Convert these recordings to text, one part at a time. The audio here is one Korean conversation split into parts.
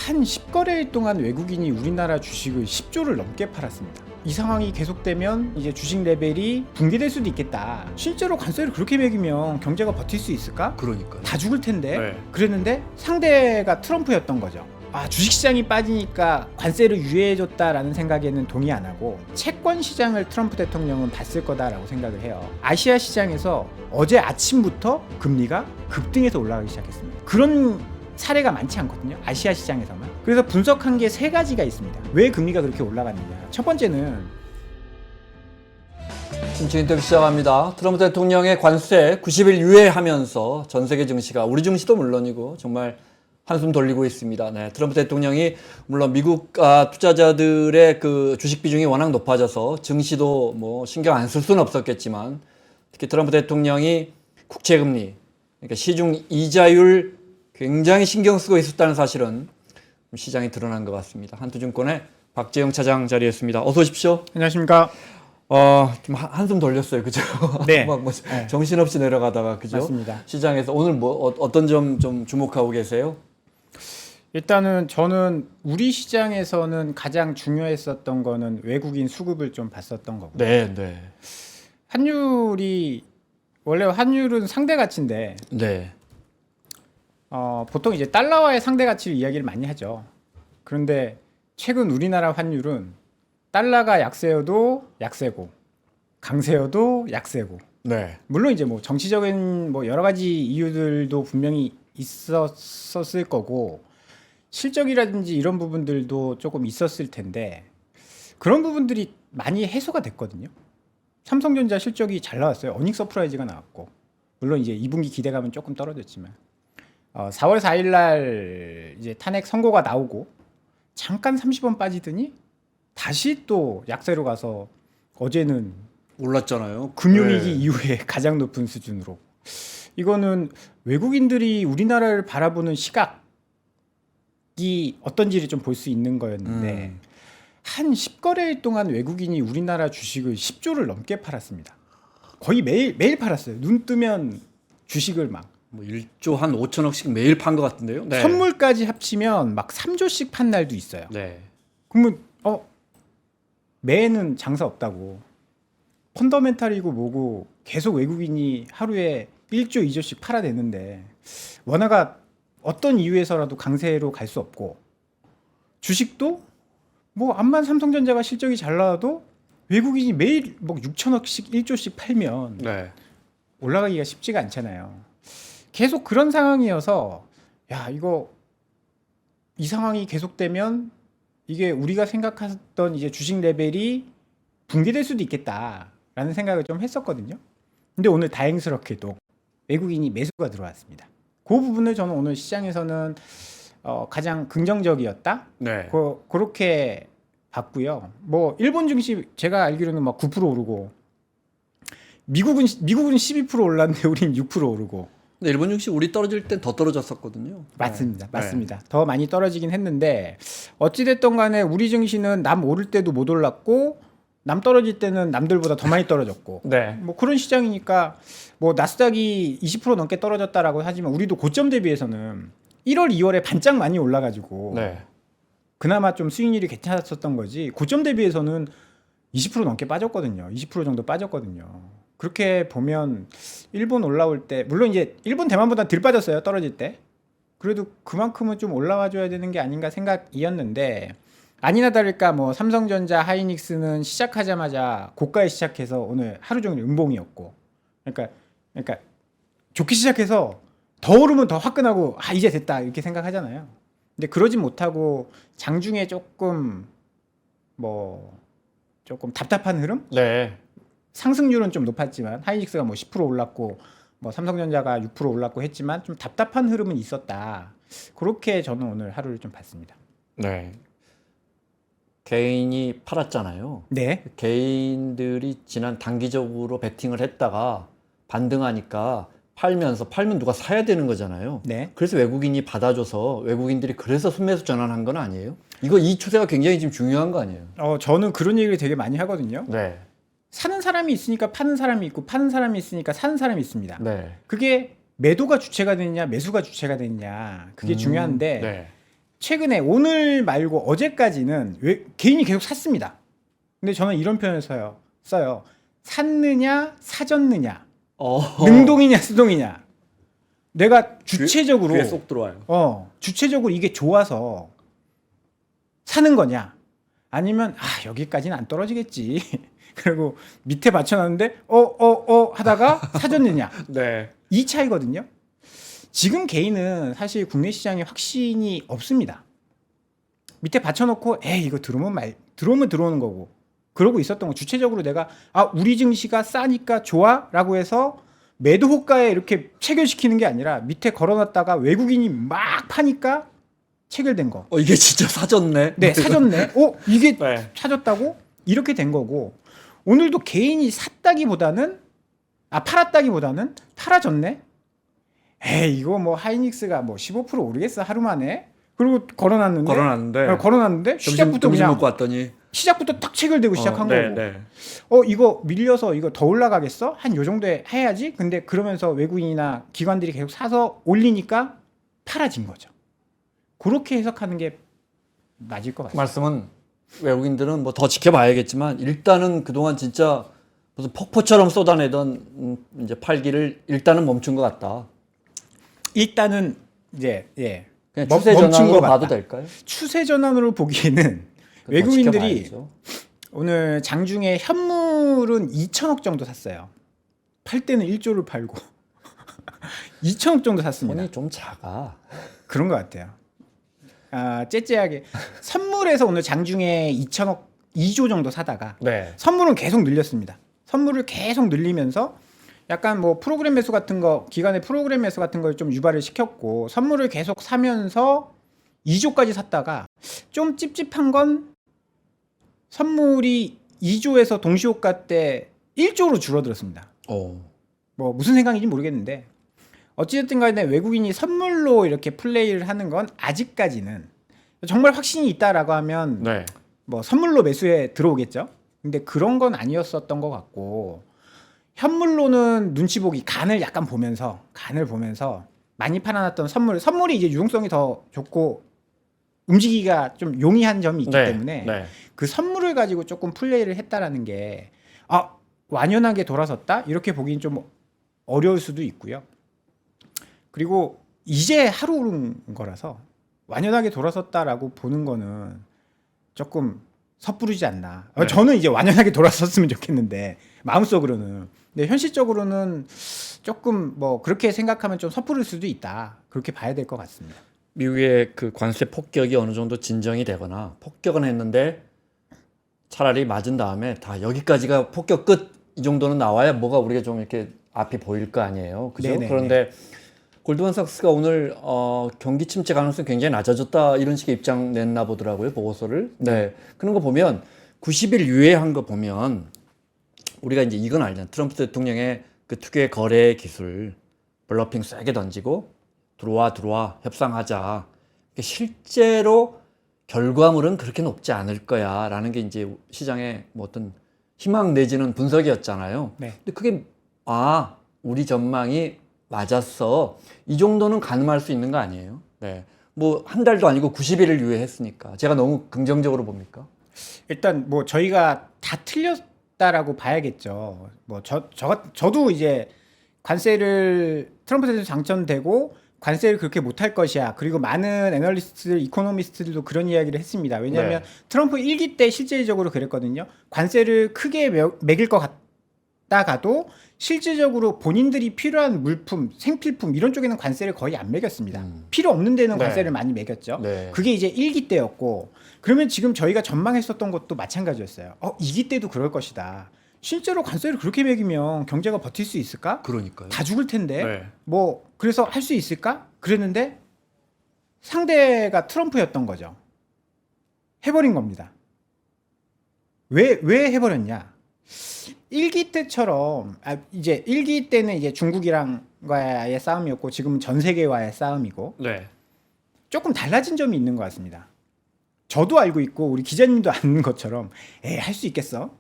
한 10거래일 동안 외국인이 우리나라 주식을 10조를 넘게 팔았습니다. 이 상황이 계속되면 이제 주식 레벨이 붕괴될 수도 있겠다. 실제로 관세를 그렇게 매기면 경제가 버틸 수 있을까? 그러니까 다 죽을 텐데. 네. 그랬는데 상대가 트럼프였던 거죠. 주식시장이 빠지니까 관세를 유예해줬다라는 생각에는 동의 안 하고 채권 시장을 트럼프 대통령은 봤을 거다라고 생각을 해요. 아시아 시장에서 어제 아침부터 금리가 급등해서 올라가기 시작했습니다. 그런 사례가 많지 않거든요. 아시아 시장에서만. 그래서 분석한 게 세 가지가 있습니다. 왜 금리가 그렇게 올라갔느냐. 첫 번째는 신청 인터뷰 시작합니다. 트럼프 대통령의 관세 90일 유예하면서 전 세계 증시가 우리 증시도 물론이고 정말 한숨 돌리고 있습니다. 네, 트럼프 대통령이 물론 미국 투자자들의 그 주식 비중이 워낙 높아져서 증시도 뭐 신경 안 쓸 수는 없었겠지만 특히 트럼프 대통령이 국채금리, 그러니까 시중 이자율 굉장히 신경 쓰고 있었다는 사실은 시장에 드러난 것 같습니다. 한투증권의 박재영 차장 자리했습니다. 어서 오십시오. 안녕하십니까. 좀 한숨 돌렸어요, 그죠? 네. 네. 정신없이 내려가다가, 그죠? 맞습니다. 시장에서 오늘 뭐 어떤 점 좀 주목하고 계세요? 일단은 저는 우리 시장에서는 가장 중요했었던 거는 외국인 수급을 좀 봤었던 거고. 네, 네, 환율이 원래 환율은 상대 가치인데 네, 보통 이제 달러와의 상대 가치를 이야기를 많이 하죠. 그런데 최근 우리나라 환율은 달러가 약세여도 약세고 강세여도 약세고. 네, 물론 이제 뭐 정치적인 뭐 여러 가지 이유들도 분명히 있었을 거고 실적이라든지 이런 부분들도 조금 있었을 텐데 그런 부분들이 많이 해소가 됐거든요. 삼성전자 실적이 잘 나왔어요. 어닝 서프라이즈가 나왔고 물론 이제 2분기 기대감은 조금 떨어졌지만 4월 4일 날 이제 탄핵 선고가 나오고 잠깐 30원 빠지더니 다시 또 약세로 가서 어제는 올랐잖아요. 금융위기 네. 이후에 가장 높은 수준으로. 이거는 외국인들이 우리나라를 바라보는 시각이 어떤지를 좀 볼 수 있는 거였는데 한 10거래일 동안 외국인이 우리나라 주식을 10조를 넘게 팔았습니다. 거의 매일 팔았어요. 눈 뜨면 주식을 막 뭐 1조 한 5천억씩 매일 판 것 같은데요. 네. 선물까지 합치면 막 3조씩 판 날도 있어요. 네. 그러면 매해는 장사 없다고 펀더멘탈이고 뭐고 계속 외국인이 하루에 1조 2조씩 팔아대는데 원화가 어떤 이유에서라도 강세로 갈 수 없고 주식도 뭐 암만 삼성전자가 실적이 잘 나와도 외국인이 매일 뭐 6천억씩 1조씩 팔면 네. 올라가기가 쉽지가 않잖아요. 계속 그런 상황이어서 야 이거 이 상황이 계속되면 이게 우리가 생각했던 이제 주식 레벨이 붕괴될 수도 있겠다라는 생각을 좀 했었거든요. 근데 오늘 다행스럽게도 외국인이 매수가 들어왔습니다. 그 부분을 저는 오늘 시장에서는 가장 긍정적이었다. 네. 그렇게 봤고요. 뭐 일본 증시 제가 알기로는 막 9% 오르고 미국은 12% 올랐는데 우린 6% 오르고. 근데 일본 증시 우리 떨어질 땐 더 떨어졌었거든요. 맞습니다. 네. 맞습니다. 더 많이 떨어지긴 했는데 어찌됐든 간에 우리 증시는 남 오를 때도 못 올랐고 남 떨어질 때는 남들보다 더 많이 떨어졌고 네. 뭐 그런 시장이니까 뭐 나스닥이 20% 넘게 떨어졌다라고 하지만 우리도 고점 대비해서는 1월, 2월에 반짝 많이 올라가지고 네. 그나마 좀 수익률이 괜찮았었던 거지 고점 대비해서는 20% 넘게 빠졌거든요. 20% 정도 빠졌거든요. 그렇게 보면 일본 올라올 때 물론 이제 일본 대만보다 덜 빠졌어요. 떨어질 때. 그래도 그만큼은 좀 올라와 줘야 되는 게 아닌가 생각이었는데 아니나 다를까 뭐 삼성전자, 하이닉스는 시작하자마자 고가에 시작해서 오늘 하루 종일 음봉이었고 그러니까 좋게 시작해서 더 오르면 더 화끈하고 이제 됐다 이렇게 생각하잖아요. 근데 그러진 못하고 장중에 조금 답답한 흐름? 네. 상승률은 좀 높았지만 하이닉스가 뭐 10% 올랐고 뭐 삼성전자가 6% 올랐고 했지만 좀 답답한 흐름은 있었다. 그렇게 저는 오늘 하루를 좀 봤습니다. 네. 개인이 팔았잖아요. 네. 개인들이 지난 단기적으로 베팅을 했다가 반등하니까 팔면 누가 사야 되는 거잖아요. 네. 그래서 외국인이 받아줘서 외국인들이 그래서 순매수 전환한 건 아니에요? 이 추세가 굉장히 지금 중요한 거 아니에요? 저는 그런 얘기를 되게 많이 하거든요. 네. 사는 사람이 있으니까 파는 사람이 있고 파는 사람이 있으니까 사는 사람이 있습니다. 네. 그게 매도가 주체가 되느냐 매수가 주체가 되느냐 그게 중요한데 네. 최근에 오늘 말고 어제까지는 개인이 계속 샀습니다. 근데 저는 이런 표현을 써요. 샀느냐 사졌느냐, 능동이냐 수동이냐. 내가 주체적으로 귀에 쏙 들어와요. 주체적으로 이게 좋아서 사는 거냐, 아니면 여기까지는 안 떨어지겠지 그리고 밑에 받쳐놨는데 하다가 사졌느냐. 네. 이 차이거든요. 지금 개인은 사실 국내 시장에 확신이 없습니다. 밑에 받쳐놓고 이거 들어오면 들어오는 거고 그러고 있었던 거. 주체적으로 내가 우리 증시가 싸니까 좋아라고 해서 매도 호가에 이렇게 체결시키는 게 아니라 밑에 걸어놨다가 외국인이 막 파니까 체결된 거. 이게 진짜 사졌네. 네, 사졌네. 이게 네. 사졌다고? 이렇게 된 거고, 오늘도 개인이 팔았다기보다는 팔아졌네. 이거 뭐 하이닉스가 뭐 15% 오르겠어 하루 만에. 그리고 걸어놨는데 시작부터 점심 그냥 먹고 왔더니 시작부터 딱 체결되고 시작한 네, 거고. 네. 이거 밀려서 이거 더 올라가겠어? 한 요 정도에 해야지. 근데 그러면서 외국인이나 기관들이 계속 사서 올리니까 팔아진 거죠. 그렇게 해석하는 게 맞을 것 같습니다. 말씀은 외국인들은 뭐 더 지켜봐야겠지만 일단은 그동안 진짜 무슨 폭포처럼 쏟아내던 이제 팔기를 일단은 멈춘 것 같다. 일단은 이제 그냥 추세 전환으로 봐도 같다. 될까요? 추세 전환으로 보기에는 더 외국인들이 지켜봐야죠. 오늘 장중에 현물은 2천억 정도 샀어요. 팔 때는 1조를 팔고 2천억 정도 샀습니다. 손이 좀 작아. 그런 것 같아요. 째째하게 선물에서 오늘 장중에 2조 정도 사다가 네. 선물은 계속 늘렸습니다. 선물을 계속 늘리면서 약간 뭐 프로그램 매수 같은 거, 기간의 프로그램 매수 같은 걸 좀 유발을 시켰고, 선물을 계속 사면서 2조까지 샀다가 좀 찝찝한 건 선물이 2조에서 동시호가 때 1조로 줄어들었습니다. 뭐 무슨 생각인지 모르겠는데 어찌됐든 간에 외국인이 선물로 이렇게 플레이를 하는 건 아직까지는, 정말 확신이 있다라고 하면 네. 뭐 선물로 매수에 들어오겠죠. 근데 그런 건 아니었었던 것 같고, 현물로는 눈치 보기, 간을 보면서 많이 팔아놨던 선물이 이제 유동성이 더 좋고 움직이기가 좀 용이한 점이 있기 때문에 그 선물을 가지고 조금 플레이를 했다라는 게 완연하게 돌아섰다 이렇게 보기는 좀 어려울 수도 있고요. 그리고 이제 하루 오른 거라서 완연하게 돌아섰다라고 보는 거는 조금 섣부르지 않나. 저는 이제 완연하게 돌아섰으면 좋겠는데 마음속으로는. 근데 현실적으로는 조금 뭐 그렇게 생각하면 좀 섣부를 수도 있다. 그렇게 봐야 될 것 같습니다. 미국의 그 관세 폭격이 어느 정도 진정이 되거나 폭격은 했는데 차라리 맞은 다음에 다 여기까지가 폭격 끝 이 정도는 나와야 뭐가 우리가 좀 이렇게 앞이 보일 거 아니에요. 그죠? 네네네. 그런데 골드만삭스가 오늘 경기 침체 가능성이 굉장히 낮아졌다 이런 식의 입장 냈나 보더라고요. 보고서를. 네. 그런 거 보면 90일 유예한 거 보면 우리가 이제 이건 알잖아요. 트럼프 대통령의 그 특유의 거래 기술, 블러핑 세게 던지고 들어와 협상하자. 실제로 결과물은 그렇게 높지 않을 거야라는 게 이제 시장의 뭐 어떤 희망 내지는 분석이었잖아요. 네. 근데 그게 우리 전망이 맞았어. 이 정도는 가늠할 수 있는 거 아니에요? 네. 뭐 한 달도 아니고 90일을 유예했으니까 제가 너무 긍정적으로 봅니까? 일단 뭐 저희가 다 틀렸다라고 봐야겠죠. 뭐 저도 이제 관세를 트럼프 대통령 당선되고 관세를 그렇게 못할 것이야. 그리고 많은 애널리스트들, 이코노미스트들도 그런 이야기를 했습니다. 왜냐하면 트럼프 1기 때 실질적으로 그랬거든요. 관세를 크게 매길 것 같다가도 실질적으로 본인들이 필요한 물품, 생필품 이런 쪽에는 관세를 거의 안 매겼습니다. 필요 없는 데는 관세를 많이 매겼죠. 그게 이제 1기 때였고, 그러면 지금 저희가 전망했었던 것도 마찬가지였어요. 2기 때도 그럴 것이다. 실제로 관세를 그렇게 매기면 경제가 버틸 수 있을까? 그러니까요. 다 죽을 텐데. 뭐 그래서 할 수 있을까? 그랬는데 상대가 트럼프였던 거죠. 해버린 겁니다. 왜 해버렸냐? 1기 때처럼 이제 1기 때는 이제 중국이랑과의 싸움이었고 지금은 전 세계와의 싸움이고 조금 달라진 점이 있는 것 같습니다. 저도 알고 있고 우리 기자님도 아는 것처럼 할 수 있겠어?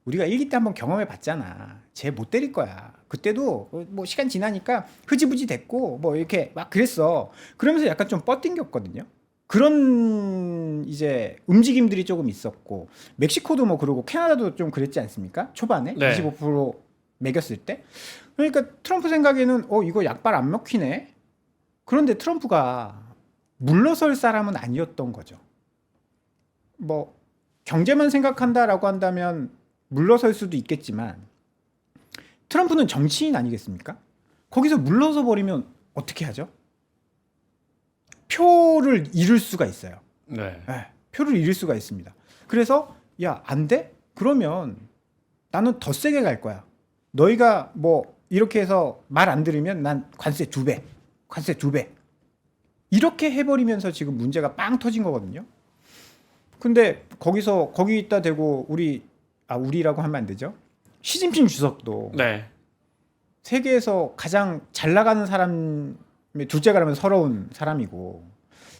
우리가 1기 때 한번 경험해 봤잖아. 쟤 못 때릴 거야. 그때도 뭐 시간 지나니까 흐지부지 됐고 뭐 이렇게 막 그랬어. 그러면서 약간 좀 뻗팅겼거든요. 그런 이제 움직임들이 조금 있었고 멕시코도 뭐 그러고 캐나다도 좀 그랬지 않습니까? 초반에 네. 25% 매겼을 때. 그러니까 트럼프 생각에는 이거 약발 안 먹히네. 그런데 트럼프가 물러설 사람은 아니었던 거죠. 뭐 경제만 생각한다라고 한다면 물러설 수도 있겠지만 트럼프는 정치인 아니겠습니까? 거기서 물러서 버리면 어떻게 하죠? 표를 잃을 수가 있어요. 네. 네, 표를 잃을 수가 있습니다. 그래서 야, 안 돼? 그러면 나는 더 세게 갈 거야. 너희가 뭐 이렇게 해서 말 안 들으면 난 관세 2배, 관세 2배. 이렇게 해버리면서 지금 문제가 빵 터진 거거든요. 근데 거기 있다 대고 우리라고 하면 안 되죠. 시진핑 주석도 네. 세계에서 가장 잘 나가는 사람의 둘째가 라면 서러운 사람이고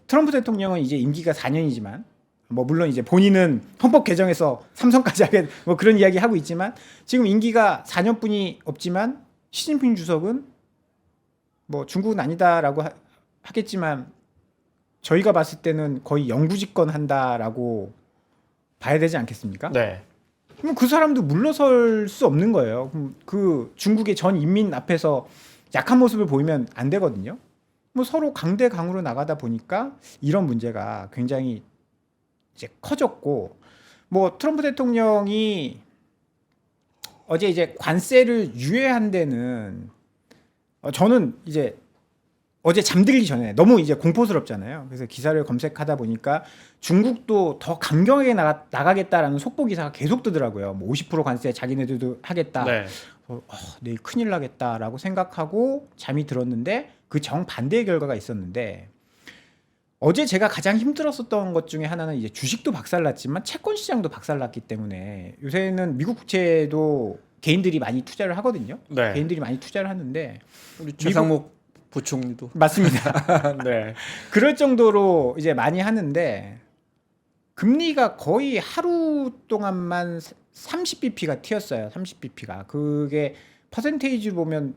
트럼프 대통령은 이제 임기가 4년이지만 뭐 물론 이제 본인은 헌법 개정에서 삼선까지 하게 뭐 그런 이야기 하고 있지만 지금 임기가 4년뿐이 없지만 시진핑 주석은 뭐 중국은 아니다라고 하겠지만 저희가 봤을 때는 거의 영구집권 한다라고 봐야 되지 않겠습니까? 네. 그럼 그 사람도 물러설 수 없는 거예요. 그럼 그 중국의 전 인민 앞에서 약한 모습을 보이면 안 되거든요. 뭐 서로 강대강으로 나가다 보니까 이런 문제가 굉장히 이제 커졌고, 뭐 트럼프 대통령이 어제 이제 관세를 유예한 데는 저는 이제 어제 잠들기 전에 너무 이제 공포스럽잖아요. 그래서 기사를 검색하다 보니까 중국도 더 강경하게 나가겠다라는 속보 기사가 계속 뜨더라고요. 뭐 50% 관세 자기네들도 하겠다. 네. 내일 큰일 나겠다라고 생각하고 잠이 들었는데 그 정반대의 결과가 있었는데 어제 제가 가장 힘들었었던 것 중에 하나는 이제 주식도 박살났지만 채권 시장도 박살났기 때문에 요새는 미국 국채도 개인들이 많이 투자를 하거든요. 네. 개인들이 많이 투자를 하는데 우리 최상목 부총리도 맞습니다. 네. 그럴 정도로 이제 많이 하는데 금리가 거의 하루 동안만 30bp가 튀었어요. 30bp가. 그게 퍼센테이지 보면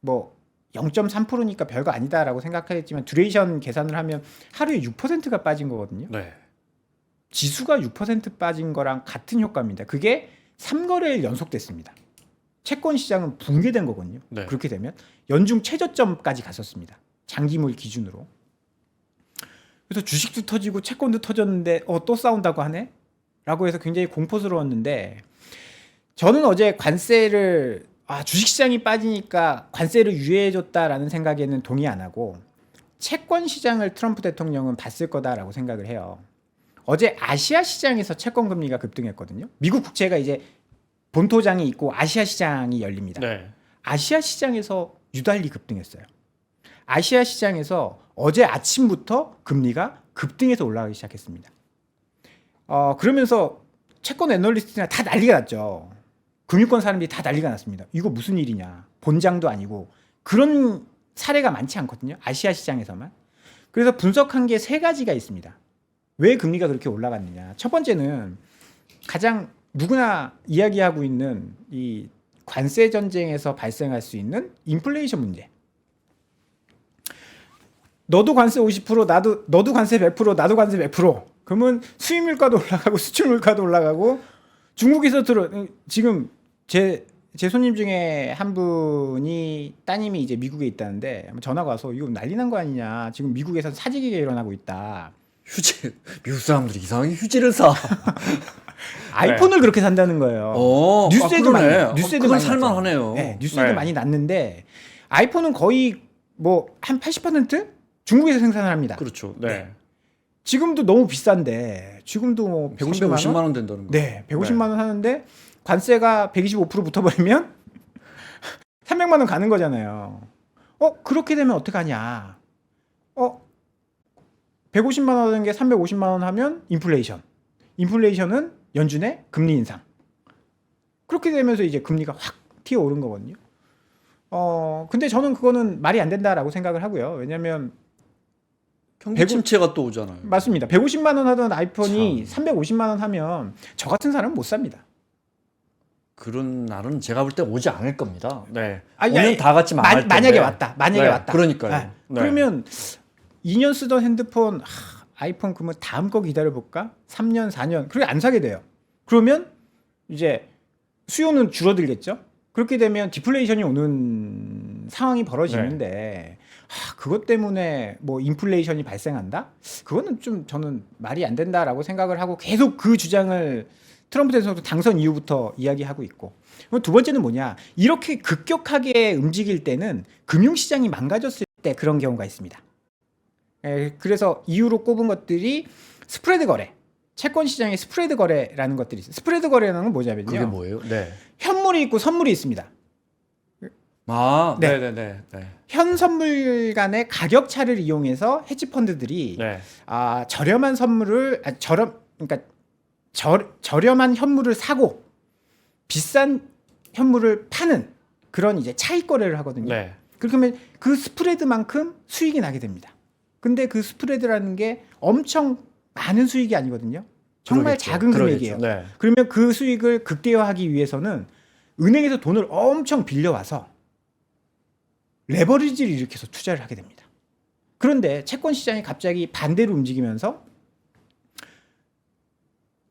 뭐 0.3%니까 별거 아니다라고 생각하겠지만 듀레이션 계산을 하면 하루에 6%가 빠진 거거든요. 네. 지수가 6% 빠진 거랑 같은 효과입니다. 그게 3거래일 연속됐습니다. 채권 시장은 붕괴된 거거든요. 네. 그렇게 되면 연중 최저점까지 갔었습니다. 장기물 기준으로. 그래서 주식도 터지고 채권도 터졌는데 또 싸운다고 하네? 라고 해서 굉장히 공포스러웠는데 저는 어제 관세를 주식시장이 빠지니까 관세를 유예해줬다라는 생각에는 동의 안 하고 채권 시장을 트럼프 대통령은 봤을 거다라고 생각을 해요. 어제 아시아 시장에서 채권 금리가 급등했거든요. 미국 국채가 이제 본토장이 있고 아시아 시장이 열립니다. 네. 아시아 시장에서 유달리 급등했어요. 아시아 시장에서 어제 아침부터 금리가 급등해서 올라가기 시작했습니다. 그러면서 채권 애널리스트나 다 난리가 났죠. 금융권 사람들이 다 난리가 났습니다. 이거 무슨 일이냐. 본장도 아니고 그런 사례가 많지 않거든요. 아시아 시장에서만. 그래서 분석한 게 세 가지가 있습니다. 왜 금리가 그렇게 올라갔느냐. 첫 번째는 가장 누구나 이야기하고 있는 이 관세 전쟁에서 발생할 수 있는 인플레이션 문제. 너도 관세 50%, 너도 관세 100%, 나도 관세 100%. 그러면 수입 물가도 올라가고 수출 물가도 올라가고 중국에서 지금 제 손님 중에 한 분이 따님이 이제 미국에 있다는데 전화가 와서 이거 난리 난 거 아니냐. 지금 미국에서 사재기가 일어나고 있다. 휴지. 미국 사람들이 이상하게 휴지를 사. 아이폰을 그렇게 산다는 거예요. 뉴스에도 그건 많이 살만하네요. 났죠. 네, 뉴스에도 많이 났는데 아이폰은 거의 뭐 한 80% 중국에서 생산을 합니다. 그렇죠. 네. 지금도 너무 비싼데 지금도 뭐 150만 원 된다는 거. 네, 150만 원 하는데 관세가 125% 붙어버리면 300만 원 가는 거잖아요. 그렇게 되면 어떡하냐? 150만 원 하는 게 350만 원 하면 인플레이션은 연준의 금리 인상. 그렇게 되면서 이제 금리가 확 튀어오른 거거든요. 근데 저는 그거는 말이 안 된다라고 생각을 하고요. 왜냐하면 경기 침체가 또 오잖아요. 맞습니다. 150만 원 하던 아이폰이 350만 원 하면 저 같은 사람은 못 삽니다. 그런 날은 제가 볼 때 오지 않을 겁니다. 네. 아니, 오면 다 같이 망할 텐데. 만약에 왔다. 네, 그러니까요. 네. 그러면 2년 쓰던 핸드폰 아이폰 그러면 다음 거 기다려볼까? 3년, 4년. 그렇게 안 사게 돼요. 그러면 이제 수요는 줄어들겠죠? 그렇게 되면 디플레이션이 오는 상황이 벌어지는데 그것 때문에 뭐 인플레이션이 발생한다? 그거는 좀 저는 말이 안 된다라고 생각을 하고 계속 그 주장을 트럼프 대통령도 당선 이후부터 이야기하고 있고. 두 번째는 뭐냐? 이렇게 급격하게 움직일 때는 금융시장이 망가졌을 때 그런 경우가 있습니다. 그래서 이유로 꼽은 것들이 스프레드 거래, 채권 시장의 스프레드 거래라는 것들이 있어요. 스프레드 거래라는 건 뭐냐면요. 그게 뭐예요? 네. 현물이 있고 선물이 있습니다. 아, 네. 네네네. 네. 현 선물 간의 가격 차를 이용해서 헤지 펀드들이 네. 저렴한 선물을 그러니까 저렴한 현물을 사고 비싼 현물을 파는 그런 이제 차익 거래를 하거든요. 네. 그렇게 하면 그 스프레드만큼 수익이 나게 됩니다. 근데 그 스프레드라는 게 엄청 많은 수익이 아니거든요. 정말 그러겠죠. 작은 금액이에요. 네. 그러면 그 수익을 극대화하기 위해서는 은행에서 돈을 엄청 빌려와서 레버리지를 일으켜서 투자를 하게 됩니다. 그런데 채권 시장이 갑자기 반대로 움직이면서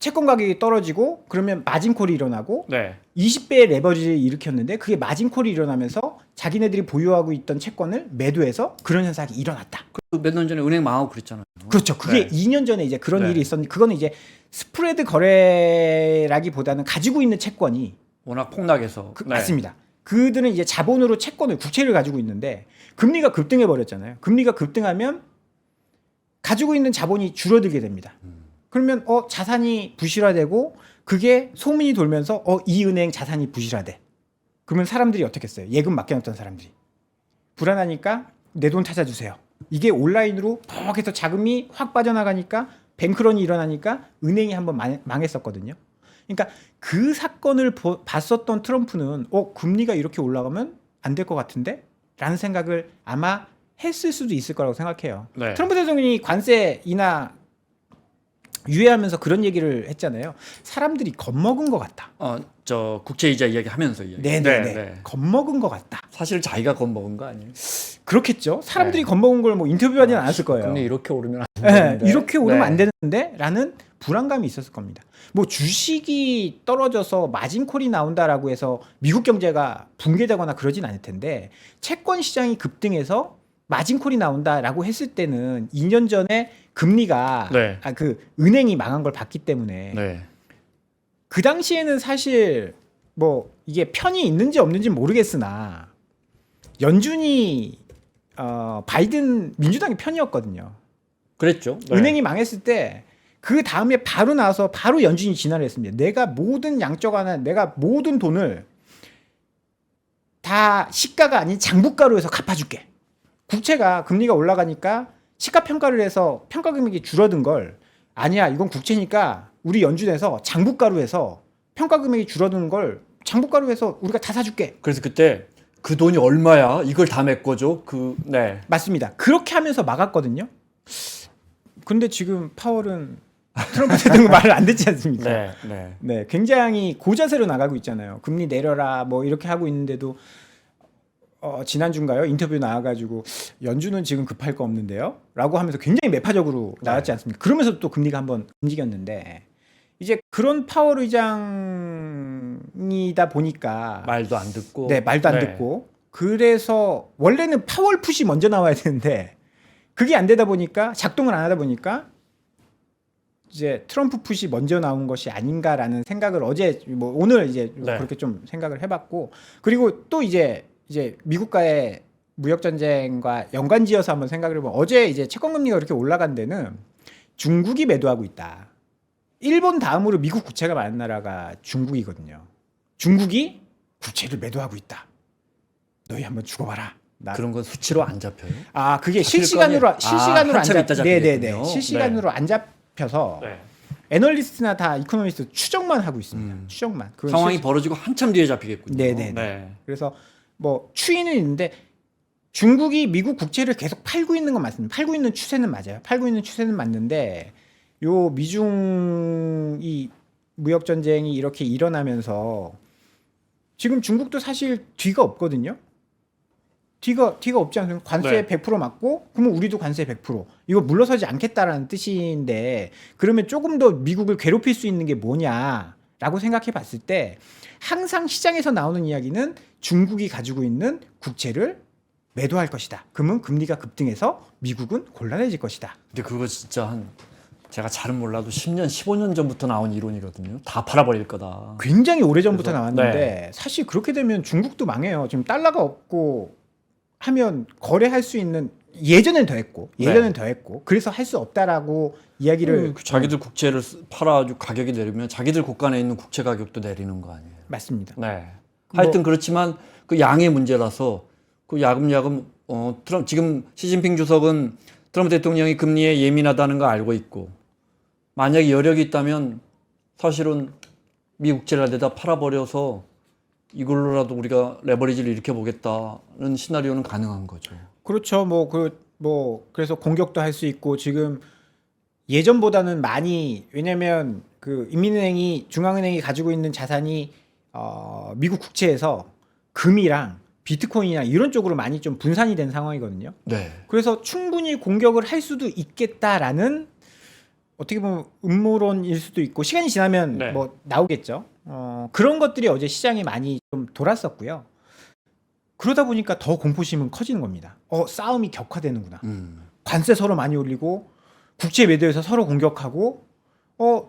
채권 가격이 떨어지고 그러면 마진콜이 일어나고 네. 20배의 레버리지를 일으켰는데 그게 마진콜이 일어나면서 자기네들이 보유하고 있던 채권을 매도해서 그런 현상이 일어났다. 몇 년 전에 은행 망하고 그랬잖아요. 그렇죠. 그게 네. 2년 전에 이제 그런 네. 일이 있었는데 그거는 이제 스프레드 거래라기보다는 가지고 있는 채권이 워낙 폭락해서. 네. 맞습니다. 그들은 이제 자본으로 채권을 국채를 가지고 있는데 금리가 급등해 버렸잖아요. 금리가 급등하면 가지고 있는 자본이 줄어들게 됩니다. 그러면 자산이 부실화되고 그게 소문이 돌면서 이 은행 자산이 부실화돼. 그러면 사람들이 어떻게 했어요? 예금 맡겨놨던 사람들이 불안하니까 내 돈 찾아주세요. 이게 온라인으로 퍽 해서 자금이 확 빠져나가니까 뱅크런이 일어나니까 은행이 한번 망했었거든요. 그러니까 그 사건을 봤었던 트럼프는 금리가 이렇게 올라가면 안 될 것 같은데? 라는 생각을 아마 했을 수도 있을 거라고 생각해요. 네. 트럼프 대통령이 관세 인하 유예하면서 그런 얘기를 했잖아요. 사람들이 겁먹은 것 같다. 저 국채이자 이야기하면서 이야기. 네네네. 겁먹은 것 같다. 사실 자기가 겁먹은 거 아니에요? 그렇겠죠. 사람들이 네. 겁먹은 걸 뭐 인터뷰하지는 않았을 거예요. 금리 이렇게 오르면 안 네, 되는데. 이렇게 오르면 네. 안 되는데 라는 불안감이 있었을 겁니다. 뭐 주식이 떨어져서 마진콜이 나온다라고 해서 미국 경제가 붕괴되거나 그러진 않을 텐데 채권 시장이 급등해서 마진콜이 나온다라고 했을 때는 2년 전에 금리가 네. 그 은행이 망한 걸 봤기 때문에 네. 그 당시에는 사실 뭐 이게 편이 있는지 없는지 모르겠으나 연준이 바이든 민주당의 편이었거든요. 그랬죠. 네. 은행이 망했을 때 그 다음에 바로 나와서 바로 연준이 진화를 했습니다. 내가 모든 양적 완화, 내가 모든 돈을 다 시가가 아닌 장부가로 해서 갚아줄게. 국채가 금리가 올라가니까 시가 평가를 해서 평가 금액이 줄어든 걸 아니야 이건 국채니까 우리 연준에서 장부가로 해서 평가 금액이 줄어든 걸 장부가로 해서 우리가 다 사줄게. 그래서 그때 그 돈이 얼마야? 이걸 다 메꿔줘? 네. 맞습니다. 그렇게 하면서 막았거든요. 근데 지금 파월은 트럼프 대통령 말을 안 듣지 않습니까? 네. 네. 네, 굉장히 고자세로 나가고 있잖아요. 금리 내려라 뭐 이렇게 하고 있는데도 지난주인가요? 인터뷰 나와가지고 연준은 지금 급할 거 없는데요? 라고 하면서 굉장히 매파적으로 나왔지 않습니까? 그러면서 또 금리가 한번 움직였는데 이제 그런 파월 의장이다 보니까 말도 안 듣고. 네, 말도 안 네. 듣고 그래서 원래는 파월 풋이 먼저 나와야 되는데 그게 안 되다 보니까 작동을 안 하다 보니까 이제 트럼프 풋이 먼저 나온 것이 아닌가라는 생각을 어제 뭐 오늘 이제 네. 그렇게 좀 생각을 해봤고 그리고 또 이제 미국과의 무역 전쟁과 연관지어서 한번 생각을 해보면 어제 이제 채권 금리가 그렇게 올라간 데는 중국이 매도하고 있다. 일본 다음으로 미국 국채가 많은 나라가 중국이거든요. 중국이 국채를 매도하고 있다. 너희 한번 죽어봐라. 그런 건 수치로 안 잡혀요? 그게 잡힐 실시간으로 거 아니에요? 한참 있다 잡히겠군요. 네네네 실시간으로 안 잡혀서 네. 애널리스트나 다 이코노미스트 추정만 하고 있습니다. 추정만. 그건 상황이 벌어지고 한참 뒤에 잡히겠군요. 네네네. 네. 그래서 뭐 추이는 있는데 중국이 미국 국채를 계속 팔고 있는 건 맞습니다. 팔고 있는 추세는 맞아요. 팔고 있는 추세는 맞는데 요 미중 이 무역 전쟁이 이렇게 일어나면서 지금 중국도 사실 뒤가 없거든요. 뒤가 없지 않습니까? 관세 네. 100% 맞고 그러면 우리도 관세 100% 이거 물러서지 않겠다라는 뜻인데 그러면 조금 더 미국을 괴롭힐 수 있는 게 뭐냐라고 생각해 봤을 때 항상 시장에서 나오는 이야기는 중국이 가지고 있는 국채를 매도할 것이다. 그러면 금리가 급등해서 미국은 곤란해질 것이다. 근데 그거 진짜 제가 잘은 몰라도 10년, 15년 전부터 나온 이론이거든요. 다 팔아버릴 거다. 굉장히 오래전부터 그래서, 나왔는데 사실 그렇게 되면 중국도 망해요. 지금 달러가 없고 하면 거래할 수 있는 예전엔 더 했고 그래서 할 수 없다라고 이야기를 자기들 국채를 팔아가지고 가격이 내리면 자기들 국간에 있는 국채 가격도 내리는 거 아니에요. 맞습니다. 네. 하여튼 그렇지만 그 양의 문제라서 그 야금야금 지금 시진핑 주석은 트럼프 대통령이 금리에 예민하다는 거 알고 있고 만약에 여력이 있다면 사실은 미 국채를 내다 팔아버려서 이걸로라도 우리가 레버리지를 일으켜 보겠다는 시나리오는 가능한 거죠. 그렇죠. 그래서 공격도 할 수 있고 지금 예전보다는 많이 왜냐면 그 인민은행이 중앙은행이 가지고 있는 자산이 미국 국채에서 금이랑 비트코인이나 이런 쪽으로 많이 좀 분산이 된 상황이거든요. 네. 그래서 충분히 공격을 할 수도 있겠다라는 어떻게 보면 음모론일 수도 있고 시간이 지나면 네. 뭐 나오겠죠. 그런 것들이 어제 시장에 많이 좀 돌았었고요. 그러다 보니까 더 공포심은 커지는 겁니다. 싸움이 격화되는구나. 관세 서로 많이 올리고 국채 매도해서 서로 공격하고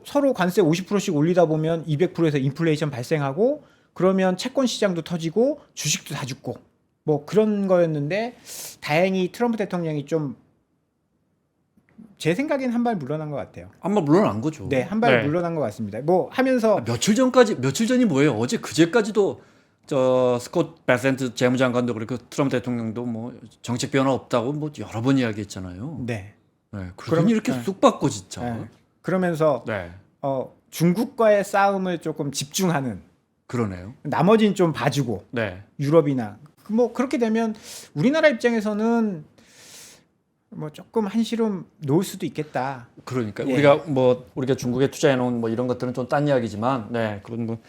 서로 관세 50%씩 올리다 보면 200%에서 인플레이션 발생하고 그러면 채권 시장도 터지고 주식도 다 죽고 뭐 그런 거였는데 다행히 트럼프 대통령이 좀 제 생각엔 한 발 물러난 것 같아요. 한번 물러난 거죠. 네, 한 발 물러난 것 같습니다. 뭐 하면서 며칠 전이 뭐예요? 어제 그제까지도 저 스콧 베센트 재무장관도 그렇고 트럼프 대통령도 뭐 정책 변화 없다고 뭐 여러 번 이야기했잖아요. 네. 네. 그럼 이렇게 네. 쑥 받고 진짜. 네. 그러면서 네. 중국과의 싸움을 조금 집중하는 그러네요. 나머지는 좀 봐주고 네. 유럽이나 뭐 그렇게 되면 우리나라 입장에서는 뭐 조금 한시름 놓을 수도 있겠다. 그러니까 예. 우리가 중국에 투자해 놓은 뭐 이런 것들은 좀 딴 이야기지만 네. 그런 뭐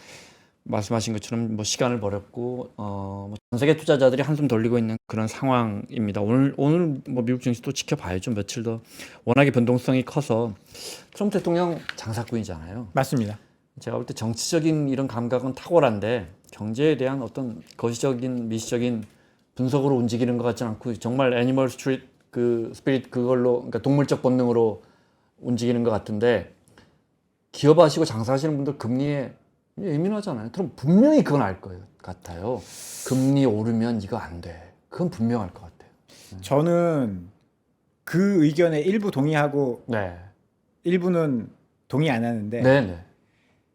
말씀하신 것처럼 뭐 시간을 버렸고 뭐 전 세계 투자자들이 한숨 돌리고 있는 그런 상황입니다. 오늘 뭐 미국 증시도 지켜봐야죠. 며칠 더 워낙에 변동성이 커서 트럼프 대통령 장사꾼이잖아요. 맞습니다. 제가 볼 때 정치적인 이런 감각은 탁월한데 경제에 대한 어떤 거시적인 미시적인 분석으로 움직이는 것 같지는 않고 정말 애니멀 스피릿 그걸로 그러니까 동물적 본능으로 움직이는 것 같은데 기업하시고 장사하시는 분들 금리에 예민하잖아요. 그럼 분명히 그건 알 거예요. 같아요. 금리 오르면 이거 안 돼. 그건 분명할 것 같아요. 저는 그 의견에 일부 동의하고 네. 일부는 동의 안 하는데 네.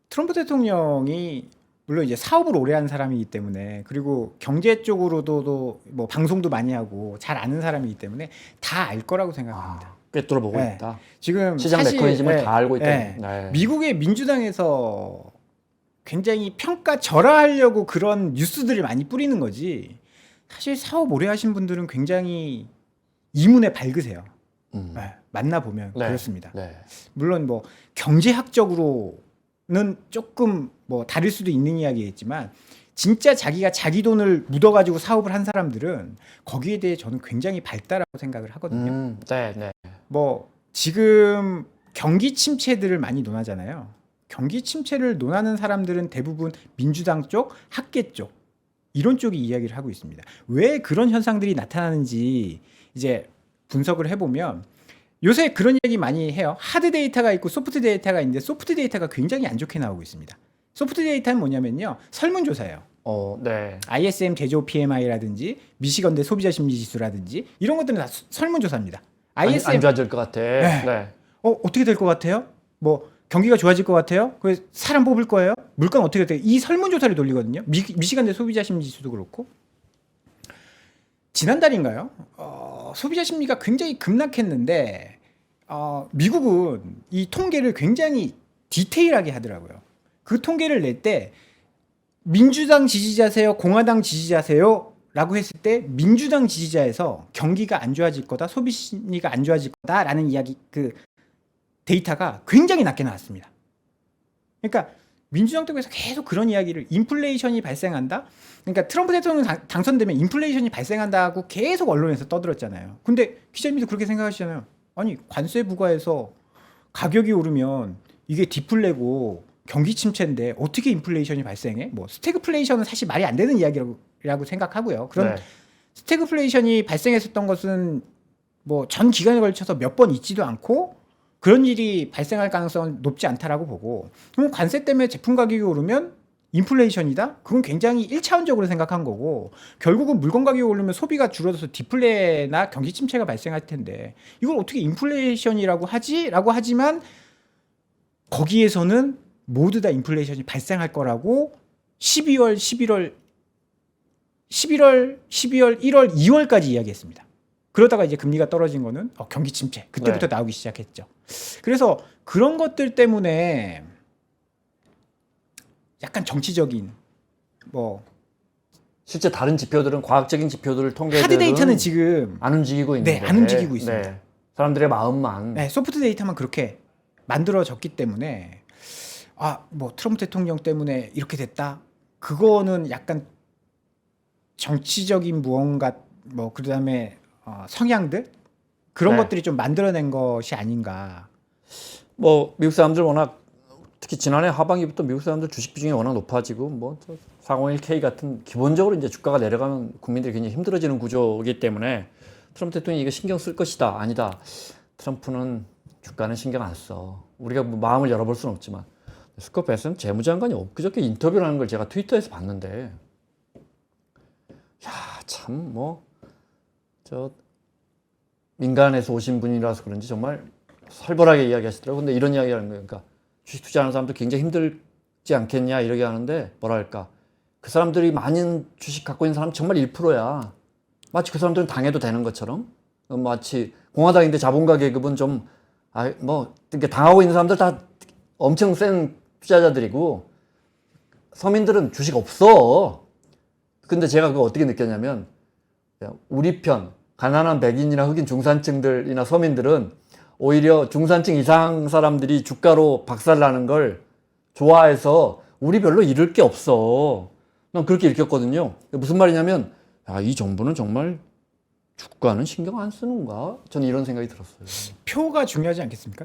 트럼프 대통령이 물론 이제 사업을 오래 한 사람이기 때문에 그리고 경제 쪽으로도 뭐 방송도 많이 하고 잘 아는 사람이기 때문에 다 알 거라고 생각합니다. 꿰뚫어 보고 네. 있다. 지금 시장 사실, 메커니즘을 다 알고 있다. 네. 네. 미국의 민주당에서 굉장히 평가절하하려고 그런 뉴스들을 많이 뿌리는 거지. 사실 사업 오래 하신 분들은 굉장히 이문에 밝으세요. 네, 만나보면 네. 그렇습니다. 네. 물론 뭐 경제학적으로는 조금 뭐 다를 수도 있는 이야기겠지만 진짜 자기가 자기 돈을 묻어가지고 사업을 한 사람들은 거기에 대해 저는 굉장히 밝다라고 생각을 하거든요. 네. 뭐 지금 경기 침체들을 많이 논하잖아요. 경기 침체를 논하는 사람들은 대부분 민주당 쪽, 학계 쪽 이런 쪽이 이야기를 하고 있습니다. 왜 그런 현상들이 나타나는지 이제 분석을 해보면 요새 그런 얘기 많이 해요. 하드 데이터가 있고 소프트 데이터가 있는데 소프트 데이터가 굉장히 안 좋게 나오고 있습니다. 소프트 데이터는 뭐냐면요. 설문조사예요. 네. ISM 제조 PMI라든지 미시건대 소비자 심리 지수라든지 이런 것들은 다 설문조사입니다. ISM 안 좋아질 것 같아. 네. 어떻게 될 것 같아요? 뭐 경기가 좋아질 것 같아요? 그래서 사람 뽑을 거예요? 물가는 어떻게 돼요? 이 설문조사를 돌리거든요. 미시간대 소비자 심리 지수도 그렇고 지난달인가요? 소비자 심리가 굉장히 급락했는데 미국은 이 통계를 굉장히 디테일하게 하더라고요. 그 통계를 낼 때 민주당 지지자세요? 공화당 지지자세요? 라고 했을 때 민주당 지지자에서 경기가 안 좋아질 거다, 소비 심리가 안 좋아질 거다라는 이야기 그 데이터가 굉장히 낮게 나왔습니다. 그러니까 민주당 쪽에서 계속 그런 이야기를 인플레이션이 발생한다. 그러니까 트럼프 대통령 당선되면 인플레이션이 발생한다고 계속 언론에서 떠들었잖아요. 근데 기자님도 그렇게 생각하시잖아요. 아니 관세 부과해서 가격이 오르면 이게 디플레고 경기 침체인데 어떻게 인플레이션이 발생해? 뭐 스태그플레이션은 사실 말이 안 되는 이야기라고 생각하고요. 그런 네. 스태그플레이션이 발생했었던 것은 뭐 전 기간에 걸쳐서 몇 번 있지도 않고 그런 일이 발생할 가능성은 높지 않다라고 보고, 그럼 관세 때문에 제품 가격이 오르면 인플레이션이다? 그건 굉장히 1차원적으로 생각한 거고, 결국은 물건 가격이 오르면 소비가 줄어들어서 디플레나 경기 침체가 발생할 텐데 이걸 어떻게 인플레이션이라고 하지? 라고 하지만 거기에서는 모두 다 인플레이션이 발생할 거라고 12월, 1월, 2월, 2월까지 이야기했습니다. 그러다가 이제 금리가 떨어진 거는 경기 침체 그때부터 네. 나오기 시작했죠. 그래서 그런 것들 때문에 약간 정치적인 뭐 실제 다른 지표들은 과학적인 지표들을 통계들은 하드 데이터는 지금 안 움직이고 있는데 안 움직이고 있습니다. 네. 사람들의 마음만 소프트 데이터만 그렇게 만들어졌기 때문에 뭐 트럼프 대통령 때문에 이렇게 됐다. 그거는 약간 정치적인 무언가 뭐 그다음에 성향들 그런 네. 것들이 좀 만들어낸 것이 아닌가. 뭐 미국 사람들 워낙 특히 지난해 하반기부터 미국 사람들 주식 비중이 워낙 높아지고 뭐 401k 같은 기본적으로 이제 주가가 내려가면 국민들이 굉장히 힘들어지는 구조이기 때문에 트럼프 대통령이 이거 신경 쓸 것이다. 아니다. 트럼프는 주가는 신경 안 써. 우리가 뭐 마음을 열어볼 수는 없지만 스콧 베슨 재무장관이 엊그저께 인터뷰를 하는 걸 제가 트위터에서 봤는데 야, 참 뭐 저 민간에서 오신 분이라서 그런지 정말 살벌하게 이야기하시더라고요. 근데 이런 이야기하는 거예요. 그러니까 주식 투자하는 사람도 굉장히 힘들지 않겠냐 이렇게 하는데 뭐랄까 그 사람들이 많은 주식 갖고 있는 사람 정말 1%야. 마치 그 사람들은 당해도 되는 것처럼 마치 공화당인데 자본가 계급은 좀 뭐 이렇게 당하고 있는 사람들 다 엄청 센 투자자들이고 서민들은 주식 없어. 근데 제가 그거 어떻게 느꼈냐면 우리 편 가난한 백인이나 흑인 중산층들이나 서민들은 오히려 중산층 이상 사람들이 주가로 박살나는 걸 좋아해서 우리 별로 잃을 게 없어. 난 그렇게 느꼈거든요. 무슨 말이냐면 이 정부는 정말 주가는 신경 안 쓰는가? 저는 이런 생각이 들었어요. 표가 중요하지 않겠습니까?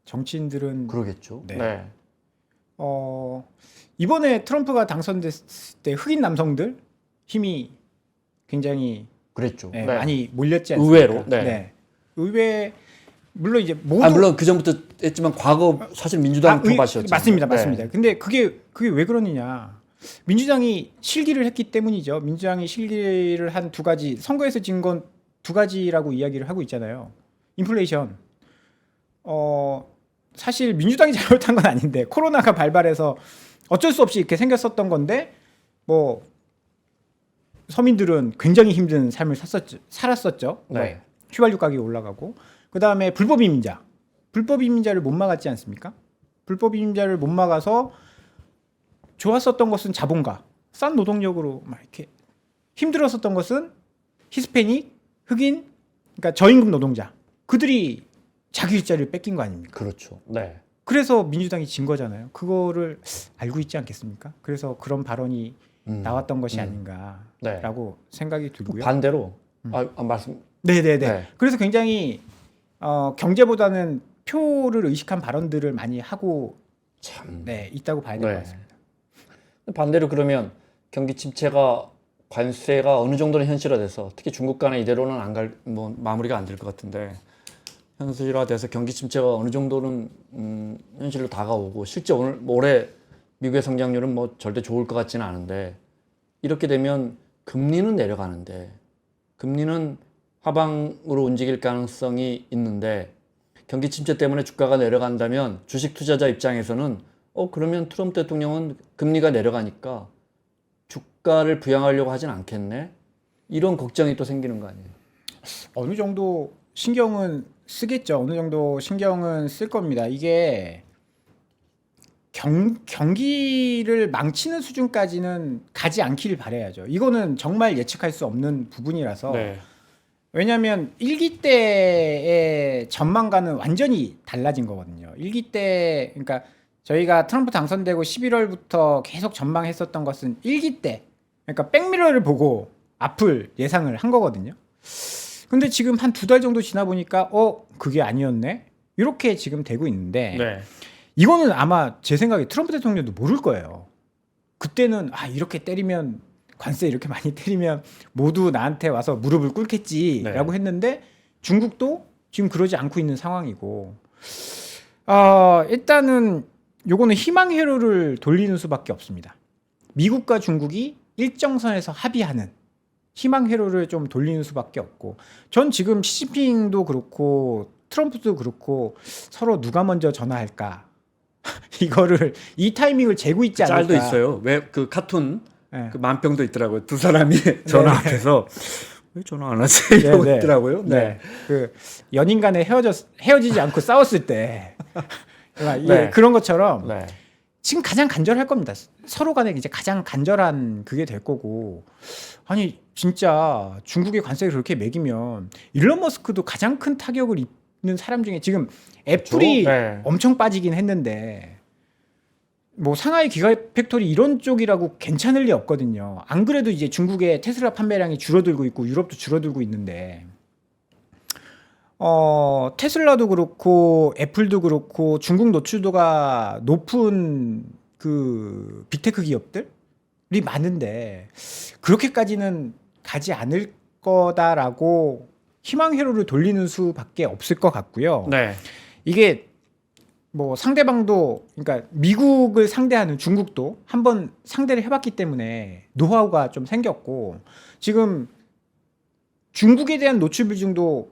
정치인들은 그러겠죠. 네. 이번에 트럼프가 당선됐을 때 흑인 남성들 힘이 굉장히 그랬죠. 네. 많이 몰렸지 않습니까? 의외로. 네. 의외 물론 이제 모두 물론 그 전부터 했지만 과거 사실 민주당 표밭이었죠. 맞습니다. 네. 맞습니다. 근데 그게 왜 그러느냐? 민주당이 실기를 했기 때문이죠. 민주당이 실기를 한 두 가지, 선거에서 진 건 두 가지라고 이야기를 하고 있잖아요. 인플레이션. 사실 민주당이 잘못한 건 아닌데 코로나가 발발해서 어쩔 수 없이 이렇게 생겼었던 건데 뭐 서민들은 굉장히 힘든 삶을 살았었죠. 네. 휘발유 가격이 올라가고 그다음에 불법 이민자를 못 막았지 않습니까? 불법 이민자를 못 막아서 좋았었던 것은 자본가, 싼 노동력으로 막 이렇게 힘들었었던 것은 히스패닉, 흑인, 그러니까 저임금 노동자. 그들이 자기 일자리를 뺏긴 거 아닙니까? 그렇죠. 네. 그래서 민주당이 진 거잖아요. 그거를 알고 있지 않겠습니까? 그래서 그런 발언이 나왔던 것이 아닌가라고 생각이 들고요. 반대로 말씀. 네네네. 네. 그래서 굉장히 경제보다는 표를 의식한 발언들을 많이 하고 참. 있다고 봐야 될 것 네. 같습니다. 반대로 그러면 경기 침체가 관세가 어느 정도는 현실화돼서 특히 중국 간에 이대로는 뭐 마무리가 안 될 것 같은데 현실화돼서 경기 침체가 어느 정도는 현실로 다가오고 실제 올해 미국의 성장률은 뭐 절대 좋을 것 같지는 않은데 이렇게 되면 금리는 내려가는데 금리는 하방으로 움직일 가능성이 있는데 경기 침체 때문에 주가가 내려간다면 주식 투자자 입장에서는 그러면 트럼프 대통령은 금리가 내려가니까 주가를 부양하려고 하진 않겠네? 이런 걱정이 또 생기는 거 아니에요? 어느 정도 신경은 쓰겠죠. 어느 정도 신경은 쓸 겁니다. 이게 경기를 망치는 수준까지는 가지 않기를 바라야죠. 이거는 정말 예측할 수 없는 부분이라서. 왜냐하면 1기 때의 전망과는 완전히 달라진 거거든요. 1기 때 그러니까 저희가 트럼프 당선되고 11월부터 계속 전망했었던 것은 1기 때, 그러니까 백미러를 보고 앞을 예상을 한 거거든요. 근데 지금 한 2달 정도 지나 보니까 그게 아니었네? 이렇게 지금 되고 있는데 네. 이거는 아마 제 생각에 트럼프 대통령도 모를 거예요. 그때는 이렇게 때리면 관세 이렇게 많이 때리면 모두 나한테 와서 무릎을 꿇겠지라고 했는데 중국도 지금 그러지 않고 있는 상황이고 일단은 요거는 희망 회로를 돌리는 수밖에 없습니다. 미국과 중국이 일정선에서 합의하는 희망 회로를 좀 돌리는 수밖에 없고 전 지금 시진핑도 그렇고 트럼프도 그렇고 서로 누가 먼저 전화할까 이거를 이 타이밍을 재고 있지 않을까. 짤도 있어요. 왜 그 카툰 네. 그 만평도 있더라고요. 두 사람이 전화 앞에서 왜 전화 안 하지? 네, 이러고 네. 있더라고요. 네. 그 연인 간에 헤어지지 않고 싸웠을 때 네. 그런 것처럼 네. 지금 가장 간절할 겁니다. 서로 간에 이제 가장 간절한 그게 될 거고 아니 진짜 중국의 관세를 그렇게 매기면 일론 머스크도 가장 큰 타격을 입는 사람 중에 지금 애플이 네. 엄청 빠지긴 했는데 뭐 상하이 기가 팩토리 이런 쪽이라고 괜찮을 리 없거든요. 안 그래도 이제 중국의 테슬라 판매량이 줄어들고 있고 유럽도 줄어들고 있는데 테슬라도 그렇고 애플도 그렇고 중국 노출도가 높은 그 빅테크 기업들이 많은데 그렇게까지는 가지 않을 거다라고 희망 회로를 돌리는 수밖에 없을 것 같고요. 네. 이게 뭐 상대방도 그러니까 미국을 상대하는 중국도 한번 상대를 해봤기 때문에 노하우가 좀 생겼고 지금 중국에 대한 노출 비중도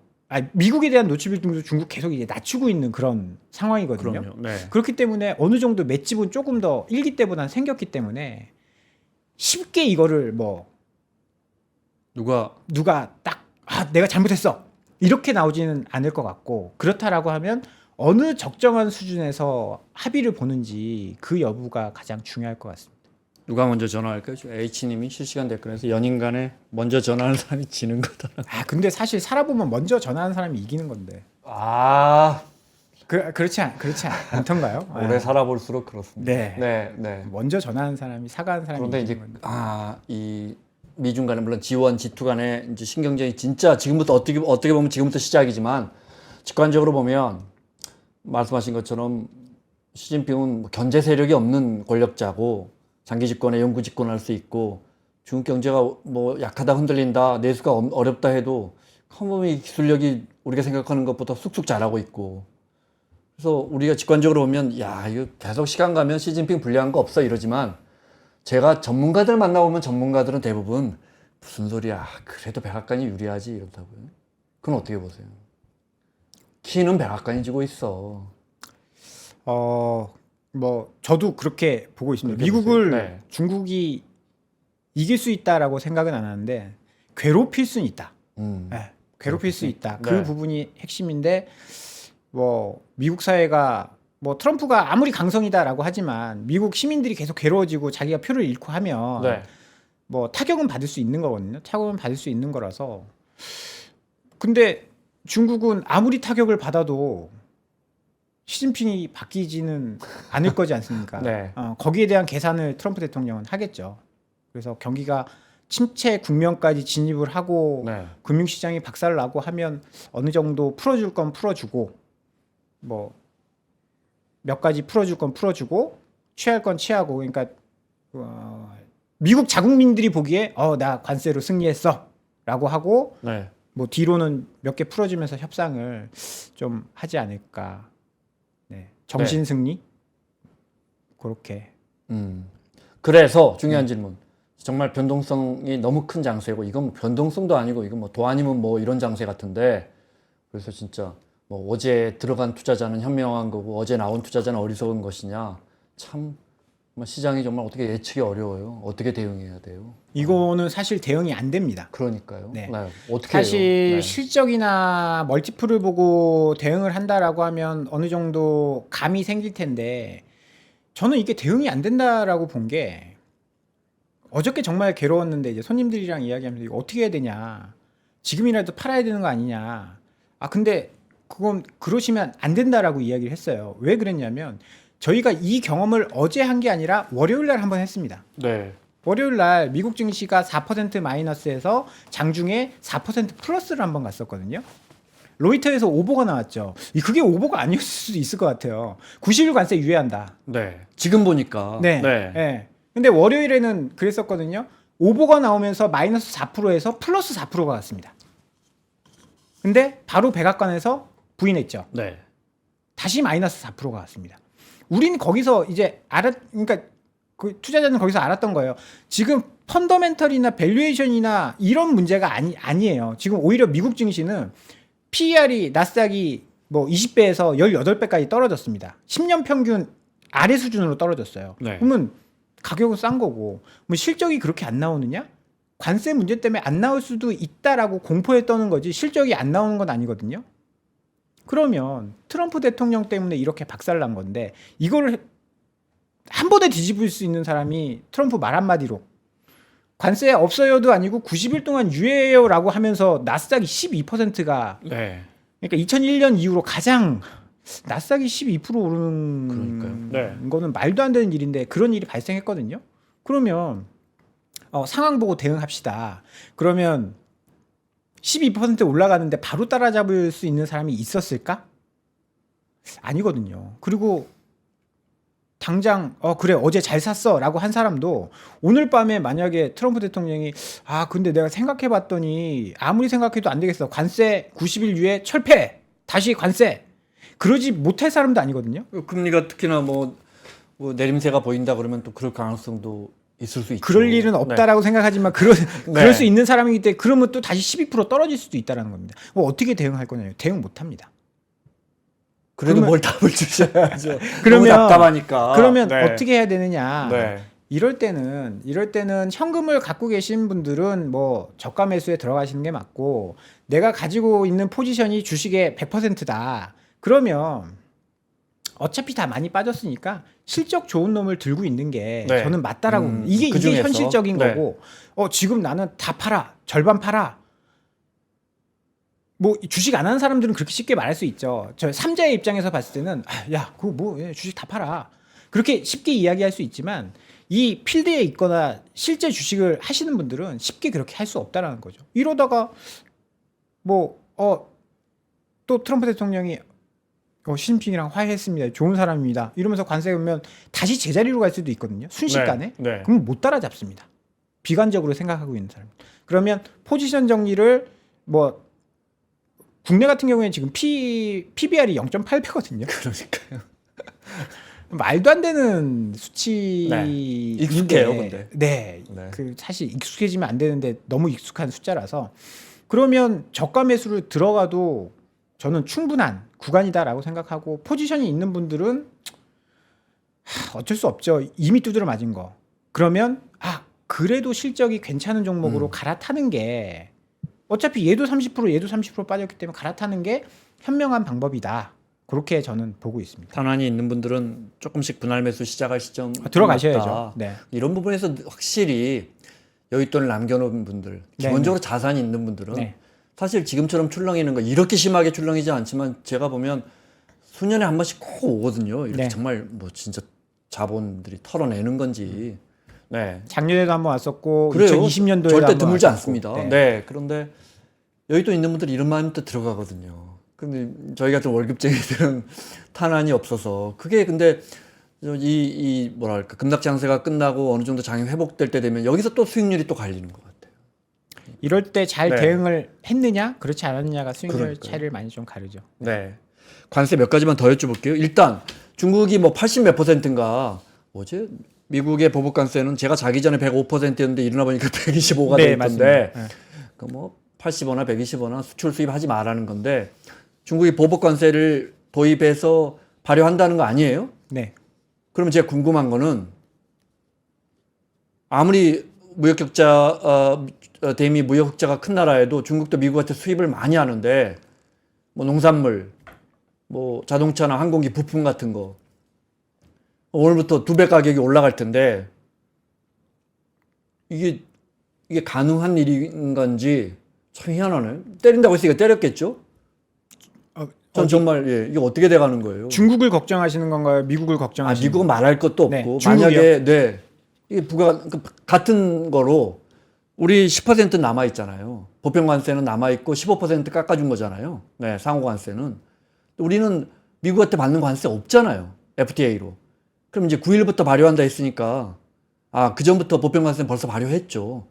미국에 대한 노출 비중도 중국 계속 이제 낮추고 있는 그런 상황이거든요. 그럼요. 네. 그렇기 때문에 어느 정도 맷집은 조금 더 1기 때보다는 생겼기 때문에 쉽게 이거를 뭐 누가 딱 내가 잘못했어 이렇게 나오지는 않을 것 같고 그렇다라고 하면 어느 적정한 수준에서 합의를 보는지 그 여부가 가장 중요할 것 같습니다. 누가 먼저 전화할까요? H님이 실시간 댓글에서 연인 간에 먼저 전화하는 사람이 지는 거다. 근데 사실 살아보면 먼저 전화하는 사람이 이기는 건데. 그렇지 않던가요? 오래 살아볼수록 그렇습니다. 네. 네. 먼저 전화하는 사람이 사과하는 사람이 그런데 이기는 이제 건데. 이 미중 간에 물론 G1, G2 간에 이제 신경전이 진짜 지금부터 어떻게 보면 지금부터 시작이지만 직관적으로 보면 말씀하신 것처럼 시진핑은 뭐 견제 세력이 없는 권력자고 장기 집권에 영구 집권할 수 있고 중국 경제가 뭐 약하다 흔들린다 내수가 어렵다 해도 컴범이 기술력이 우리가 생각하는 것보다 쑥쑥 잘하고 있고 그래서 우리가 직관적으로 보면 이거 계속 시간 가면 시진핑 불리한 거 없어 이러지만 제가 전문가들 만나보면 전문가들은 대부분 무슨 소리야 그래도 백악관이 유리하지 이러더라고요. 그건 어떻게 보세요? 키는 백악관이 지고 있어. 뭐 저도 그렇게 보고 있습니다. 그렇게 미국을 네. 중국이 이길 수 있다라고 생각은 안 하는데 괴롭힐 수는 있다. 네, 괴롭힐 수 있다. 그 네. 부분이 핵심인데 뭐 미국 사회가 뭐 트럼프가 아무리 강성이다라고 하지만 미국 시민들이 계속 괴로워지고 자기가 표를 잃고 하면 네. 뭐 타격은 받을 수 있는 거거든요. 타격은 받을 수 있는 거라서. 근데 중국은 아무리 타격을 받아도 시진핑이 바뀌지는 않을 거지 않습니까? 네. 거기에 대한 계산을 트럼프 대통령은 하겠죠. 그래서 경기가 침체 국면까지 진입을 하고 네. 금융시장이 박살나고 하면 어느 정도 풀어줄 건 풀어주고 뭐 몇 가지 풀어줄 건 풀어주고 취할 건 취하고 그러니까 미국 자국민들이 보기에 나 관세로 승리했어 라고 하고 네. 뭐 뒤로는 몇 개 풀어주면서 협상을 좀 하지 않을까. 네. 정신 승리 그렇게. 그래서 중요한 질문. 정말 변동성이 너무 큰 장세고 이건 뭐 변동성도 아니고 이건 뭐 도안이면 뭐 이런 장세 같은데 그래서 진짜 뭐 어제 들어간 투자자는 현명한 거고 어제 나온 투자자는 어리석은 것이냐 참 시장이 정말 어떻게 예측이 어려워요. 어떻게 대응해야 돼요? 이거는 사실 대응이 안 됩니다. 그러니까요. 네. 어떻게 사실 해요? 네. 실적이나 멀티플을 보고 대응을 한다라고 하면 어느 정도 감이 생길 텐데 저는 이게 대응이 안 된다라고 본 게 어저께 정말 괴로웠는데 이제 손님들이랑 이야기하면서 이거 어떻게 해야 되냐 지금이라도 팔아야 되는 거 아니냐 근데 그건 그러시면 안 된다라고 이야기를 했어요. 왜 그랬냐면 저희가 이 경험을 어제 한 게 아니라 월요일 날 한번 했습니다. 네. 월요일 날 미국 증시가 4% 마이너스에서 장중에 4% 플러스를 한번 갔었거든요. 로이터에서 오보가 나왔죠. 그게 오보가 아니었을 수도 있을 것 같아요. 90일 관세 유예한다. 네. 지금 보니까. 네. 네. 근데 월요일에는 그랬었거든요. 오보가 나오면서 마이너스 4%에서 플러스 4%가 갔습니다. 근데 바로 백악관에서 부인했죠. 네. 다시 마이너스 4%가 갔습니다. 우리는 거기서 이제 그러니까 그 투자자는 거기서 알았던 거예요. 지금 펀더멘털이나 밸류에이션이나 이런 문제가 아니에요. 지금 오히려 미국 증시는 PER이 나스닥이 뭐 20배에서 18배까지 떨어졌습니다. 10년 평균 아래 수준으로 떨어졌어요. 네. 그러면 가격은 싼 거고 뭐 실적이 그렇게 안 나오느냐? 관세 문제 때문에 안 나올 수도 있다라고 공포에 떠는 거지 실적이 안 나오는 건 아니거든요. 그러면 트럼프 대통령 때문에 이렇게 박살난 건데 이거를 한 번에 뒤집을 수 있는 사람이 트럼프 말 한마디로 관세 없어요도 아니고 90일 동안 유예해요라고 하면서 나스닥이 12%가 네. 그러니까 2001년 이후로 가장 나스닥이 12% 오르는 그러니까요. 네. 거는 말도 안 되는 일인데 그런 일이 발생했거든요. 그러면 상황 보고 대응합시다. 그러면 12% 올라가는데 바로 따라잡을 수 있는 사람이 있었을까? 아니거든요. 그리고 당장 그래 어제 잘 샀어 라고 한 사람도 오늘 밤에 만약에 트럼프 대통령이 근데 내가 생각해봤더니 아무리 생각해도 안 되겠어. 관세 90일 유예 철폐 다시 관세 그러지 못할 사람도 아니거든요. 금리가 특히나 뭐 내림세가 보인다 그러면 또 그럴 가능성도 있을 수 있죠. 그럴 일은 없다라고 생각하지만 그럴 수 있는 사람이기 때문에 그러면 또 다시 12% 떨어질 수도 있다는 겁니다. 뭐 어떻게 대응할 거냐요? 대응 못합니다. 그래도 뭘 답을 주셔야죠. 그러면 너무 답답하니까. 그러면 네. 어떻게 해야 되느냐? 네. 이럴 때는 현금을 갖고 계신 분들은 뭐 저가 매수에 들어가시는 게 맞고 내가 가지고 있는 포지션이 주식의 100%다. 그러면 어차피 다 많이 빠졌으니까 실적 좋은 놈을 들고 있는 게 네. 저는 맞다라고 이게 그중에서? 현실적인 네. 거고 지금 나는 다 팔아 절반 팔아 뭐 주식 안 하는 사람들은 그렇게 쉽게 말할 수 있죠. 저 삼자의 입장에서 봤을 때는 야 그거 뭐 주식 다 팔아 그렇게 쉽게 이야기할 수 있지만 이 필드에 있거나 실제 주식을 하시는 분들은 쉽게 그렇게 할 수 없다라는 거죠. 이러다가 또 트럼프 대통령이 시진핑이랑 화해했습니다. 좋은 사람입니다. 이러면서 관세 오면 다시 제자리로 갈 수도 있거든요. 순식간에. 네. 그럼 못 따라잡습니다. 비관적으로 생각하고 있는 사람. 그러면 포지션 정리를 국내 같은 경우에 지금 PBR이 0.8배거든요. 그러니까요. 말도 안 되는 수치. 네. 익숙해요, 근데. 네. 네. 사실 익숙해지면 안 되는데 너무 익숙한 숫자라서 그러면 저가 매수를 들어가도 저는 충분한 구간이다라고 생각하고 포지션이 있는 분들은 어쩔 수 없죠. 이미 두드려 맞은 거. 그러면 그래도 실적이 괜찮은 종목으로 갈아타는 게 어차피 얘도 30% 얘도 30% 빠졌기 때문에 갈아타는 게 현명한 방법이다. 그렇게 저는 보고 있습니다. 탄환이 있는 분들은 조금씩 분할 매수 시작할 시점 들어가셔야죠. 네. 이런 부분에서 확실히 여윳돈을 남겨놓은 분들, 기본적으로 자산이 있는 분들은 사실 지금처럼 출렁이는 거 이렇게 심하게 출렁이지 않지만 제가 보면 수년에 한 번씩 꼭 오거든요. 이렇게 정말 진짜 자본들이 털어내는 건지. 네. 작년에도 한번 왔었고 그래요. 2020년도에도 절대 드물지 왔었고. 않습니다. 네. 그런데 여윳돈 있는 분들이 이런 마음이 또 들어가거든요. 근데 저희 같은 월급쟁이들은 탄환이 없어서 그게 근데 뭐랄까 급락 장세가 끝나고 어느 정도 장이 회복될 때 되면 여기서 또 수익률이 또 갈리는 것 같아요. 이럴 때 잘 대응을 했느냐 그렇지 않았느냐가 수익률 차이를 많이 좀 가르죠. 네. 관세 몇 가지만 더 여쭤볼게요. 일단 중국이 80 몇 %인가 어제 미국의 보복 관세는 제가 자기 전에 105%였는데 일어나 보니까 125가 돼 있던데 그 80원이나 120원이나 수출 수입하지 말라는 건데 중국이 보복 관세를 도입해서 발효한다는 거 아니에요? 네. 그러면 제가 궁금한 거는 아무리 대미 무역 흑자가 큰 나라에도 중국도 미국한테 수입을 많이 하는데 농산물, 자동차나 항공기 부품 같은 거 오늘부터 2배 가격이 올라갈 텐데 이게 가능한 일인 건지 참 희한하네. 때린다고 했으니까 때렸겠죠? 전 정말 예, 이게 어떻게 돼가는 거예요? 중국을 걱정하시는 건가요? 미국을 걱정하시는 미국은 말할 것도 네, 없고 중국이요? 만약에 네 이게 같은 거로 우리 10% 남아 있잖아요. 보편 관세는 남아 있고 15% 깎아준 거잖아요. 네, 상호 관세는 우리는 미국한테 받는 관세 없잖아요. FTA로. 그럼 이제 9일부터 발효한다 했으니까 그 전부터 보편 관세는 벌써 발효했죠.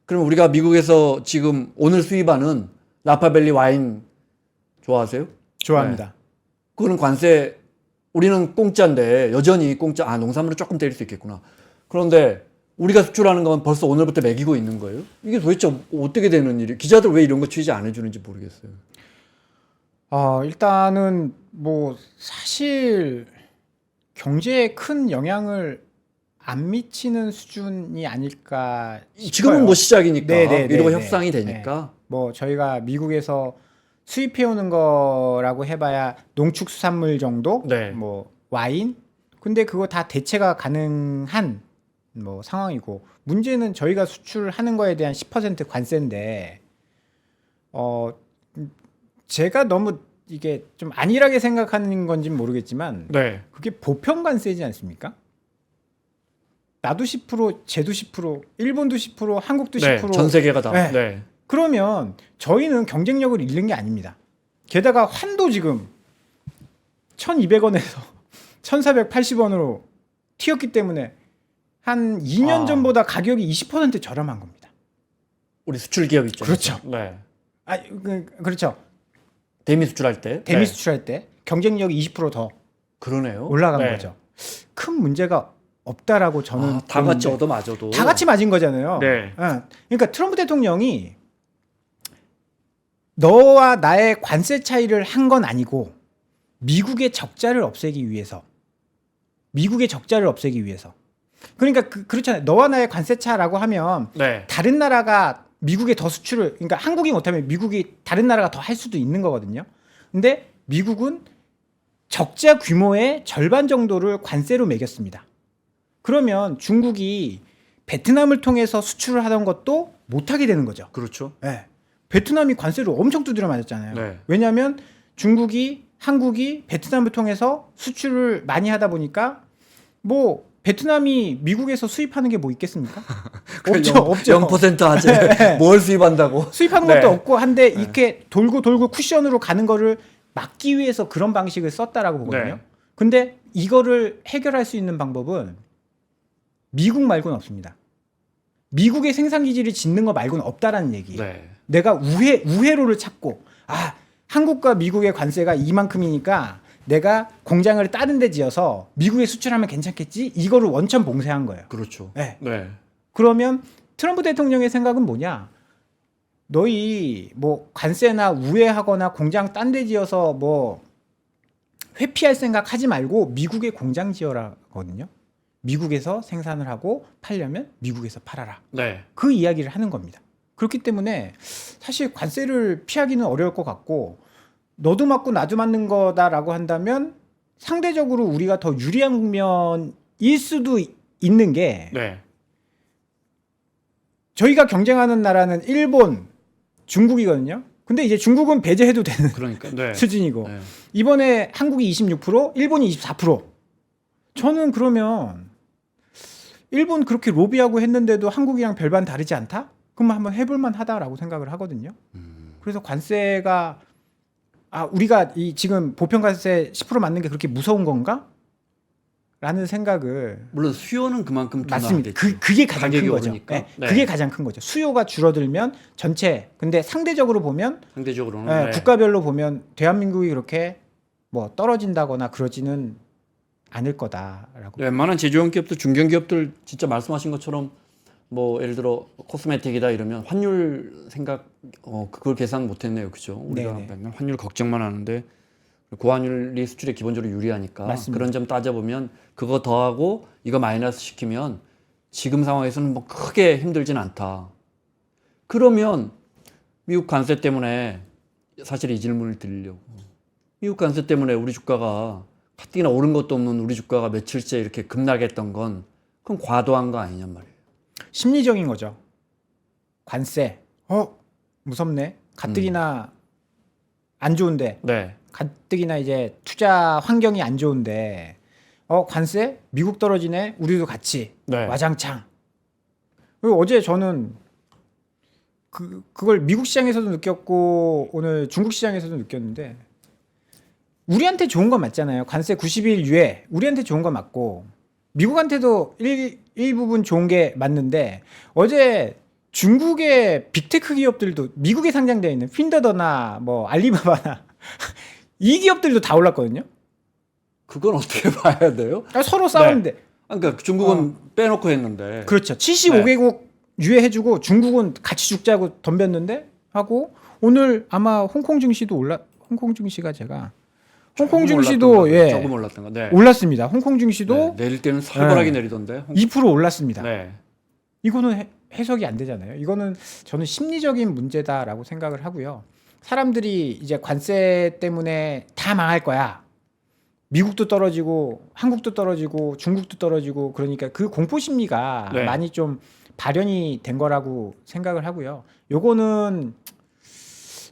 그럼 우리가 미국에서 지금 오늘 수입하는 나파밸리 와인 좋아하세요? 좋아합니다. 그거는 관세 우리는 공짜인데 여전히 공짜 농산물은 조금 때릴 수 있겠구나. 그런데 우리가 수출하는 건 벌써 오늘부터 매기고 있는 거예요? 이게 도대체 어떻게 되는 일이? 기자들 왜 이런 거 취재 안 해주는지 모르겠어요. 일단은 뭐 사실 경제에 큰 영향을 안 미치는 수준이 아닐까 싶어요. 지금은 뭐 시작이니까 네네네네. 이러고 협상이 되니까. 뭐 저희가 미국에서 수입해 오는 거라고 해봐야 농축수산물 정도, 네. 뭐 와인, 근데 그거 다 대체가 가능한 뭐 상황이고 문제는 저희가 수출하는 거에 대한 10% 관세인데 제가 너무 이게 좀 안일하게 생각하는 건지는 모르겠지만 네. 그게 보편 관세지 않습니까? 나도 10%, 쟤도 10%, 일본도 10%, 한국도 10%. 전 세계가 다. 네. 네. 그러면 저희는 경쟁력을 잃는 게 아닙니다. 게다가 환도 지금 1,200원에서 1,480원으로 튀었기 때문에 한 2년 전보다 가격이 20% 저렴한 겁니다. 우리 수출 기업 있죠. 그렇죠. 네. 그렇죠. 대미 수출할 때. 대미 네. 수출할 때 경쟁력이 20%더 그러네요. 올라간 네. 거죠. 큰 문제가 없다라고 저는 다 같이 보는데 얻어맞아도. 다 같이 맞은 거잖아요. 네. 그러니까 트럼프 대통령이 너와 나의 관세 차이를 한 건 아니고 미국의 적자를 없애기 위해서 그러니까 그렇잖아요. 너와 나의 관세 차라고 하면 네. 다른 나라가 미국에 더 수출을 그러니까 한국이 못하면 미국이 다른 나라가 더 할 수도 있는 거거든요. 근데 미국은 적자 규모의 절반 정도를 관세로 매겼습니다. 그러면 중국이 베트남을 통해서 수출을 하던 것도 못하게 되는 거죠. 그렇죠. 네. 베트남이 관세를 엄청 두드려 맞았잖아요. 네. 왜냐하면 한국이 베트남을 통해서 수출을 많이 하다 보니까 뭐 베트남이 미국에서 수입하는 게 뭐 있겠습니까? 없죠. 0% 하지. 뭘 수입한다고? 수입하는 네. 것도 없고 한데 이렇게 돌고 쿠션으로 가는 거를 막기 위해서 그런 방식을 썼다라고 보거든요. 네. 근데 이거를 해결할 수 있는 방법은 미국 말고는 없습니다. 미국의 생산 기지를 짓는 거 말고는 없다라는 얘기예요. 네. 내가 우회로를 찾고 한국과 미국의 관세가 이만큼이니까 내가 공장을 다른 데 지어서 미국에 수출하면 괜찮겠지? 이거를 원천 봉쇄한 거예요. 그렇죠. 네. 네. 그러면 트럼프 대통령의 생각은 뭐냐? 너희 뭐 관세나 우회하거나 공장 딴 데 지어서 뭐 회피할 생각 하지 말고 미국에 공장 지어라거든요. 미국에서 생산을 하고 팔려면 미국에서 팔아라. 네. 그 이야기를 하는 겁니다. 그렇기 때문에 사실 관세를 피하기는 어려울 것 같고 너도 맞고 나도 맞는 거다라고 한다면 상대적으로 우리가 더 유리한 국면일 수도 있는 게 네. 저희가 경쟁하는 나라는 일본, 중국이거든요. 근데 이제 중국은 배제해도 되는 그러니까. 네. 수준이고 네. 이번에 한국이 26%, 일본이 24%. 저는 그러면 일본 그렇게 로비하고 했는데도 한국이랑 별반 다르지 않다? 그러면 한번 해볼만 하다라고 생각을 하거든요. 그래서 관세가 우리가 이 지금 보편 관세 10% 맞는 게 그렇게 무서운 건가? 라는 생각을 물론 수요는 그만큼 맞습니다. 둔화하겠죠. 그게 가장 큰 가격이 거죠. 오르니까. 네. 네. 그게 가장 큰 거죠. 수요가 줄어들면 전체 근데 상대적으로 보면 상대적으로는 네, 네. 국가별로 보면 대한민국이 그렇게 뭐 떨어진다거나 그러지는 않을 거다라고. 웬만한 제조용 기업들, 중견 기업들 진짜 말씀하신 것처럼 뭐 예를 들어 코스메틱이다 이러면 환율 생각 그걸 계산 못했네요, 그죠? 우리가 네네. 맨날 환율 걱정만 하는데 고환율이 수출에 기본적으로 유리하니까 맞습니다. 그런 점 따져보면 그거 더하고 이거 마이너스 시키면 지금 상황에서는 뭐 크게 힘들진 않다. 그러면 미국 관세 때문에 사실 이 질문을 드리려고 미국 관세 때문에 우리 주가가 가뜩이나 오른 것도 없는 우리 주가가 며칠째 이렇게 급락했던 건 그건 과도한 거 아니냔 말이에요. 심리적인 거죠. 관세. 무섭네. 가뜩이나 안 좋은데 네. 가뜩이나 이제 투자 환경이 안 좋은데 관세 미국 떨어지네 우리도 같이 네. 와장창. 그리고 어제 저는 그걸 미국 시장에서도 느꼈고 오늘 중국 시장에서도 느꼈는데 우리한테 좋은 건 맞잖아요. 관세 90일 유예 우리한테 좋은 건 맞고 미국한테도 일부분 좋은 게 맞는데 어제 중국의 빅테크 기업들도 미국에 상장되어 있는 핀더더나 뭐 알리바바나 이 기업들도 다 올랐거든요. 그건 어떻게 봐야 돼요? 그러니까 서로 싸우는데 그러니까 중국은 빼놓고 했는데. 그렇죠. 75개국 유예해주고 중국은 같이 죽자고 덤볐는데 하고 오늘 아마 홍콩 증시도 홍콩 증시가 제가 홍콩 증시도 조금 올랐던 거. 네. 올랐습니다. 홍콩 증시도 네, 내릴 때는 살벌하게 내리던데. 2% 올랐습니다. 네. 이거는 해석이 안 되잖아요. 이거는 저는 심리적인 문제다라고 생각을 하고요. 사람들이 이제 관세 때문에 다 망할 거야. 미국도 떨어지고 한국도 떨어지고 중국도 떨어지고 그러니까 그 공포 심리가 네. 많이 좀 발현이 된 거라고 생각을 하고요. 요거는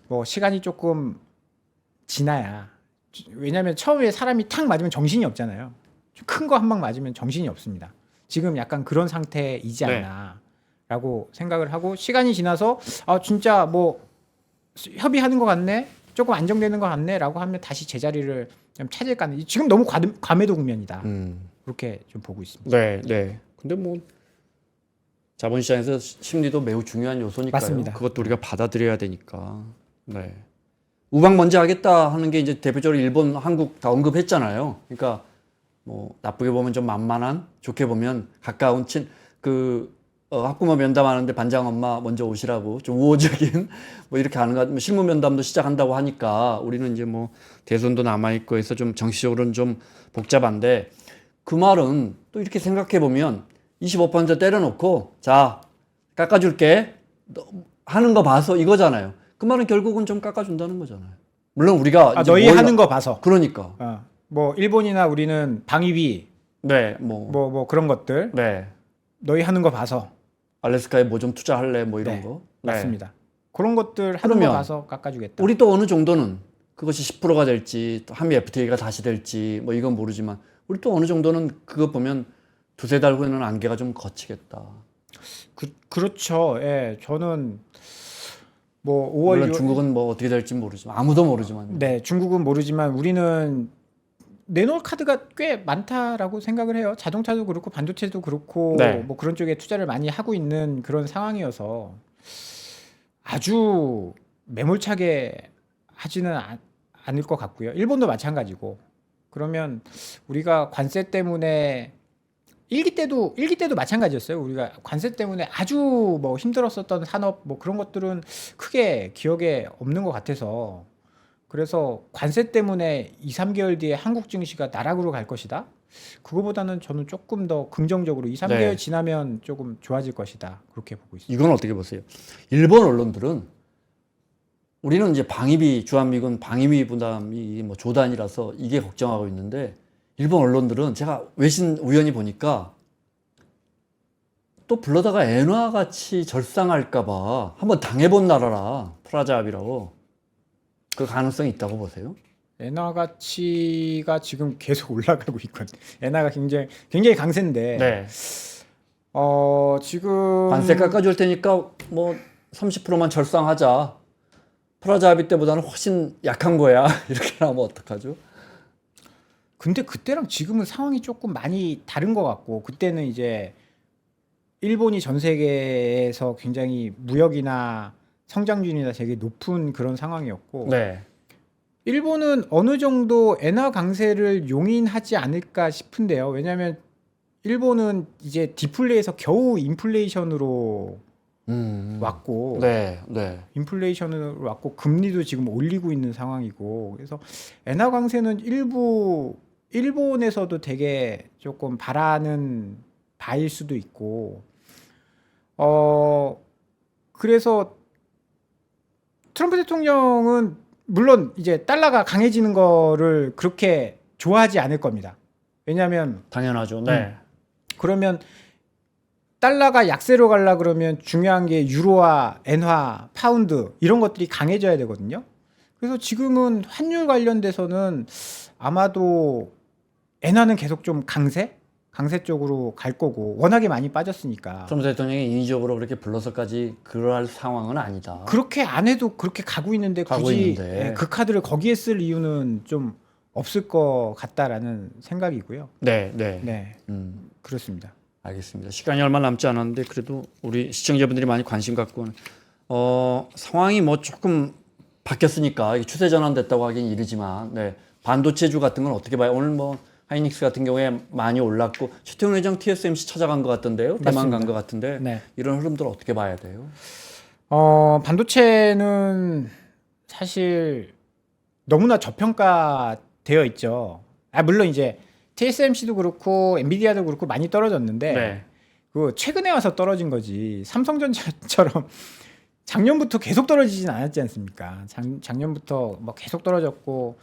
뭐 시간이 조금 지나야 왜냐하면 처음에 사람이 탁 맞으면 정신이 없잖아요. 큰 거 한 방 맞으면 정신이 없습니다. 지금 약간 그런 상태이지 않나라고 생각을 하고 시간이 지나서 진짜 뭐 협의하는 것 같네, 조금 안정되는 것 같네라고 하면 다시 제자리를 좀 찾을까 하는 지금 너무 과매도 국면이다. 그렇게 좀 보고 있습니다. 네, 네. 근데 뭐 자본시장에서 심리도 매우 중요한 요소니까요. 맞습니다. 그것도 우리가 받아들여야 되니까. 네. 우방 먼저 하겠다 하는 게 이제 대표적으로 일본, 한국 다 언급했잖아요. 그러니까 뭐 나쁘게 보면 좀 만만한, 좋게 보면 가까운 학부모 면담하는데 반장 엄마 먼저 오시라고 좀 우호적인 뭐 이렇게 하는 것 같으면 실무 면담도 시작한다고 하니까 우리는 이제 뭐 대선도 남아 있고 해서 좀 정치적으로는 좀 복잡한데 그 말은 또 이렇게 생각해 보면 25% 때려놓고 자 깎아줄게 하는 거 봐서 이거잖아요. 그 말은 결국은 좀 깎아준다는 거잖아요. 물론 우리가 이제 너희 하는 거 봐서. 그러니까. 뭐 일본이나 우리는 방위비, 네, 뭐 그런 것들. 네. 너희 하는 거 봐서. 알래스카에 뭐 좀 투자할래 뭐 이런 거. 네. 맞습니다. 그런 것들 하는 거 봐서 깎아주겠다. 우리 또 어느 정도는 그것이 10%가 될지 또 한미 FTA가 다시 될지 뭐 이건 모르지만 우리 또 어느 정도는 그거 보면 두세 달 후에는 안개가 좀 걷히겠다. 그렇죠. 예, 저는 뭐 5월 물론 중국은 뭐 어떻게 될지 모르지만 아무도 모르지만. 네, 중국은 모르지만 우리는 내놓을 카드가 꽤 많다라고 생각을 해요. 자동차도 그렇고 반도체도 그렇고 뭐 그런 쪽에 투자를 많이 하고 있는 그런 상황이어서 아주 매몰차게 하지는 않을 것 같고요. 일본도 마찬가지고. 그러면 우리가 관세 때문에 일기 때도 마찬가지였어요. 우리가 관세 때문에 아주 뭐 힘들었었던 산업 뭐 그런 것들은 크게 기억에 없는 것 같아서 그래서 관세 때문에 2, 3개월 뒤에 한국 증시가 나락으로 갈 것이다. 그거보다는 저는 조금 더 긍정적으로 2, 3개월 지나면 조금 좋아질 것이다. 그렇게 보고 있습니다. 이건 어떻게 보세요? 일본 언론들은 우리는 이제 방위비 주한미군 방위비 부담이 뭐 조단이라서 이게 걱정하고 있는데 일본 언론들은 제가 외신 우연히 보니까 또 불러다가 엔화 같이 절상할까봐 한번 당해본 나라라 프라자합이라고 그 가능성이 있다고 보세요? 엔화 가치가 지금 계속 올라가고 있거든요. 엔화가 굉장히 강세인데. 네. 지금 관세 깎아줄 테니까 뭐 30%만 절상하자. 프라자합의 때보다는 훨씬 약한 거야. 이렇게 하면 어떡하죠? 근데 그때랑 지금은 상황이 조금 많이 다른 것 같고 그때는 이제 일본이 전 세계에서 굉장히 무역이나 성장률이나 되게 높은 그런 상황이었고 네. 일본은 어느 정도 엔화 강세를 용인하지 않을까 싶은데요. 왜냐하면 일본은 이제 디플레에서 겨우 인플레이션으로 왔고 네. 인플레이션으로 왔고 금리도 지금 올리고 있는 상황이고 그래서 엔화 강세는 일부 일본에서도 되게 조금 바라는 바일 수도 있고 그래서 트럼프 대통령은 물론 이제 달러가 강해지는 거를 그렇게 좋아하지 않을 겁니다. 왜냐하면 당연하죠. 네. 그러면 달러가 약세로 가려 그러면 중요한 게 유로와 엔화, 파운드 이런 것들이 강해져야 되거든요. 그래서 지금은 환율 관련돼서는 아마도 엔화는 계속 좀 강세 쪽으로 갈 거고 워낙에 많이 빠졌으니까 트럼프 대통령이 인위적으로 그렇게 불러서까지 그럴 상황은 아니다. 그렇게 안 해도 그렇게 가고 있는데 가고 굳이 있는데. 그 카드를 거기에 쓸 이유는 좀 없을 것 같다라는 생각이고요. 네, 네. 네, 그렇습니다. 알겠습니다. 시간이 얼마 남지 않았는데 그래도 우리 시청자분들이 많이 관심 갖고 상황이 뭐 조금 바뀌었으니까 이게 추세 전환됐다고 하긴 이르지만 네. 반도체주 같은 건 어떻게 봐요? 오늘 뭐 하이닉스 같은 경우에 많이 올랐고 최태훈 회장 TSMC 찾아간 것 같던데요. 대만 간 것 같은데 네. 이런 흐름들 어떻게 봐야 돼요? 반도체는 사실 너무나 저평가되어 있죠. 물론 이제 TSMC도 그렇고 엔비디아도 그렇고 많이 떨어졌는데 네. 그 최근에 와서 떨어진 거지. 삼성전자처럼 작년부터 계속 떨어지진 않았지 않습니까? 작년부터 뭐 계속 떨어졌고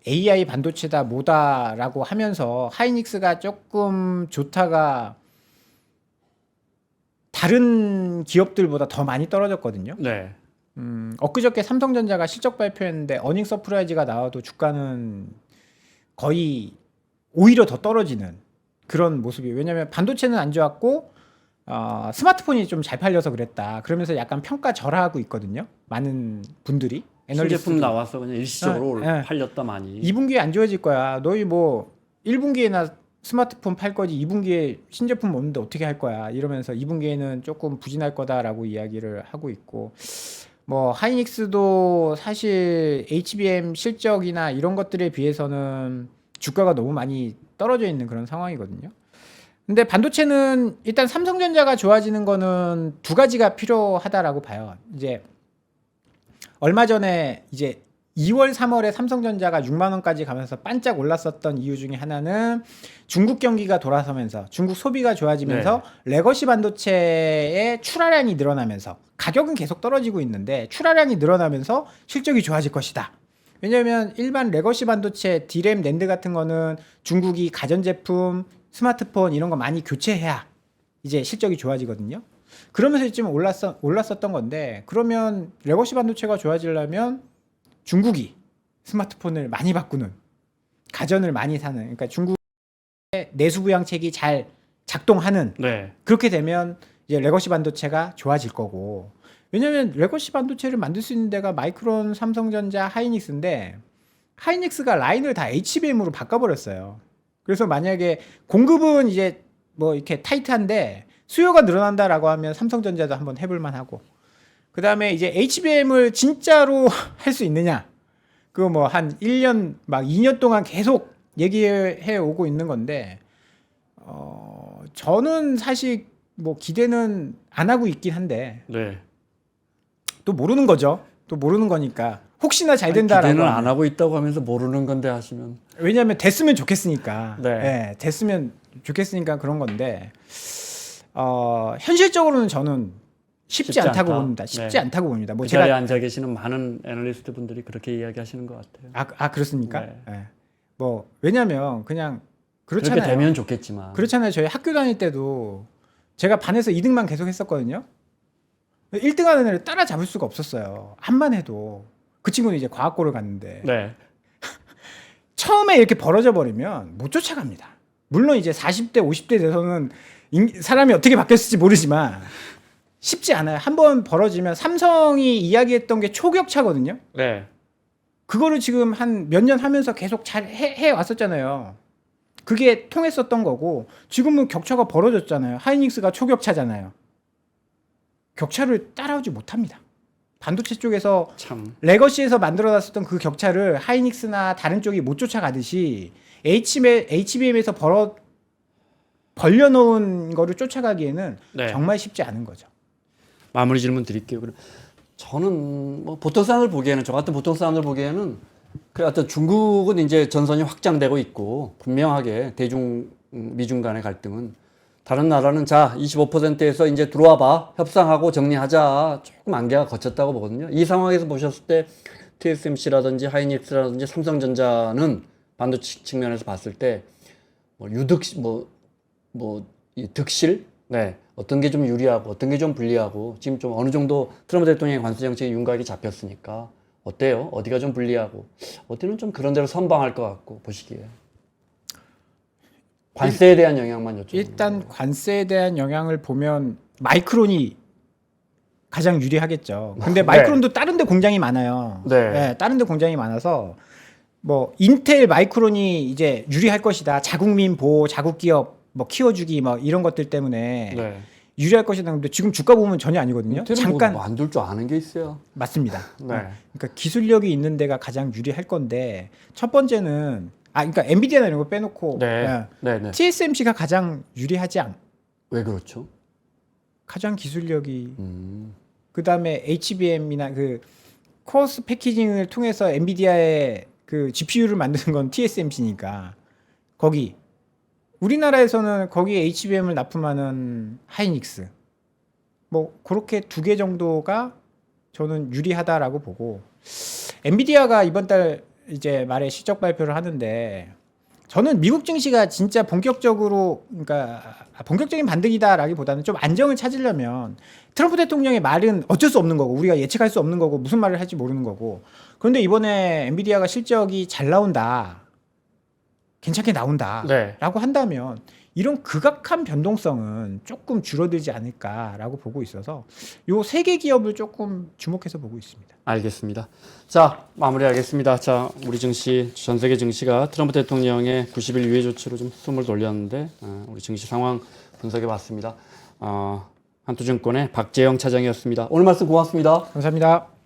AI 반도체다 뭐다라고 하면서 하이닉스가 조금 좋다가 다른 기업들보다 더 많이 떨어졌거든요. 네. 엊그저께 삼성전자가 실적 발표했는데 어닝 서프라이즈가 나와도 주가는 거의 오히려 더 떨어지는 그런 모습이에요. 왜냐하면 반도체는 안 좋았고 스마트폰이 좀 잘 팔려서 그랬다. 그러면서 약간 평가 절하하고 있거든요. 많은 분들이. 신제품 나와서 그냥 일시적으로 네. 팔렸다 많이. 2분기에 안 좋아질 거야. 너희 뭐 1분기에나 스마트폰 팔 거지 2분기에 신제품 오는데 어떻게 할 거야. 이러면서 2분기에는 조금 부진할 거다라고 이야기를 하고 있고 뭐 하이닉스도 사실 HBM 실적이나 이런 것들에 비해서는 주가가 너무 많이 떨어져 있는 그런 상황이거든요. 근데 반도체는 일단 삼성전자가 좋아지는 거는 두 가지가 필요하다라고 봐요. 이제 얼마 전에 이제 2월, 3월에 삼성전자가 6만 원까지 가면서 반짝 올랐었던 이유 중에 하나는 중국 경기가 돌아서면서 중국 소비가 좋아지면서 레거시 반도체의 출하량이 늘어나면서 가격은 계속 떨어지고 있는데 출하량이 늘어나면서 실적이 좋아질 것이다. 왜냐하면 일반 레거시 반도체 D램, 낸드 같은 거는 중국이 가전제품, 스마트폰 이런 거 많이 교체해야 이제 실적이 좋아지거든요. 그러면서 지금 올랐었던 건데 그러면 레거시 반도체가 좋아지려면 중국이 스마트폰을 많이 바꾸는 가전을 많이 사는 그러니까 중국의 내수 부양책이 잘 작동하는 네. 그렇게 되면 이제 레거시 반도체가 좋아질 거고 왜냐면 레거시 반도체를 만들 수 있는 데가 마이크론, 삼성전자, 하이닉스인데 하이닉스가 라인을 다 HBM으로 바꿔버렸어요. 그래서 만약에 공급은 이제 뭐 이렇게 타이트한데 수요가 늘어난다라고 하면 삼성전자도 한번 해볼만 하고 그 다음에 이제 HBM을 진짜로 할 수 있느냐 그거 뭐 한 1년 막 2년 동안 계속 얘기해 오고 있는 건데 저는 사실 뭐 기대는 안 하고 있긴 한데 네. 또 모르는 거죠. 또 모르는 거니까 혹시나 잘 된다라고 기대는 하면. 안 하고 있다고 하면서 모르는 건데 하시면 왜냐하면 됐으면 좋겠으니까 네. 예, 됐으면 좋겠으니까 그런 건데 현실적으로는 저는 쉽지 않다고 않다. 봅니다. 쉽지 네. 않다고 봅니다. 뭐 그 제가 자리에 앉아 계시는 많은 애널리스트 분들이 그렇게 이야기하시는 것 같아요. 그렇습니까? 네. 예. 뭐 왜냐하면 그냥 그렇게 그렇잖아요. 되면 좋겠지만. 그렇잖아요. 저희 학교 다닐 때도 제가 반에서 2등만 계속 했었거든요. 1등 하는 애를 따라잡을 수가 없었어요. 한만 해도. 그 친구는 이제 과학고를 갔는데 네. 처음에 이렇게 벌어져 버리면 못 쫓아갑니다. 물론 이제 40대, 50대 돼서는 사람이 어떻게 바뀌었을지 모르지만 쉽지 않아요. 한번 벌어지면 삼성이 이야기했던 게 초격차거든요. 네. 그거를 지금 한 몇 년 하면서 계속 잘 해 왔었잖아요. 그게 통했었던 거고 지금은 격차가 벌어졌잖아요. 하이닉스가 초격차잖아요. 격차를 따라오지 못합니다. 반도체 쪽에서 참. 레거시에서 만들어놨었던 그 격차를 하이닉스나 다른 쪽이 못 쫓아가듯이 HBM에서 벌려놓은 거를 쫓아가기에는 네. 정말 쉽지 않은 거죠. 마무리 질문 드릴게요. 그럼 저는 뭐 보통 사람들 보기에는 저 같은 보통 사람들 보기에는 그 어떤 중국은 이제 전선이 확장되고 있고 분명하게 대중 미중 간의 갈등은 다른 나라는 자 25%에서 이제 들어와 봐 협상하고 정리하자 조금 안개가 걷혔다고 보거든요. 이 상황에서 보셨을 때 TSMC라든지 하이닉스라든지 삼성전자는 반도체 측면에서 봤을 때 뭐 유득 이 득실 네, 어떤 게 좀 유리하고 어떤 게 좀 불리하고 지금 좀 어느 정도 트럼프 대통령의 관세 정책의 윤곽이 잡혔으니까 어때요? 어디가 좀 불리하고 어디는 좀 그런 대로 선방할 것 같고 보시기에 관세에 대한 영향만 여쭤보는 일단 거예요. 관세에 대한 영향을 보면 마이크론이 가장 유리하겠죠. 근데 마이크론도 다른 데 공장이 많아요. 네. 다른 데 공장이 많아서 뭐 인텔 마이크론이 이제 유리할 것이다. 자국민 보호, 자국 기업 뭐 키워주기 뭐 이런 것들 때문에 네. 유리할 것이다. 근데 지금 주가 보면 전혀 아니거든요. 인텔은 잠깐 뭐 만들 줄 아는 게 있어요. 맞습니다. 네. 그러니까 기술력이 있는 데가 가장 유리할 건데 첫 번째는 그러니까 엔비디아나 이런 거 빼놓고 네. 네. 네. TSMC가 가장 유리하지 않. 왜 그렇죠? 가장 기술력이 그다음에 HBM이나 그 코어스 패키징을 통해서 엔비디아의 그 GPU를 만드는 건 TSMC니까 거기 우리나라에서는 거기에 HBM을 납품하는 하이닉스 뭐 그렇게 두 개 정도가 저는 유리하다라고 보고 엔비디아가 이번 달 이제 말에 실적 발표를 하는데 저는 미국 증시가 진짜 본격적으로 그러니까 본격적인 반등이다라기보다는 좀 안정을 찾으려면 트럼프 대통령의 말은 어쩔 수 없는 거고 우리가 예측할 수 없는 거고 무슨 말을 할지 모르는 거고 그런데 이번에 엔비디아가 실적이 잘 나온다 괜찮게 나온다라고 네. 한다면 이런 극악한 변동성은 조금 줄어들지 않을까라고 보고 있어서 요 세 개 기업을 조금 주목해서 보고 있습니다. 알겠습니다. 자, 마무리하겠습니다. 자, 우리 증시, 전 세계 증시가 트럼프 대통령의 90일 유예 조치로 좀 숨을 돌렸는데, 우리 증시 상황 분석해 봤습니다. 한투증권의 박재영 차장이었습니다. 오늘 말씀 고맙습니다. 감사합니다.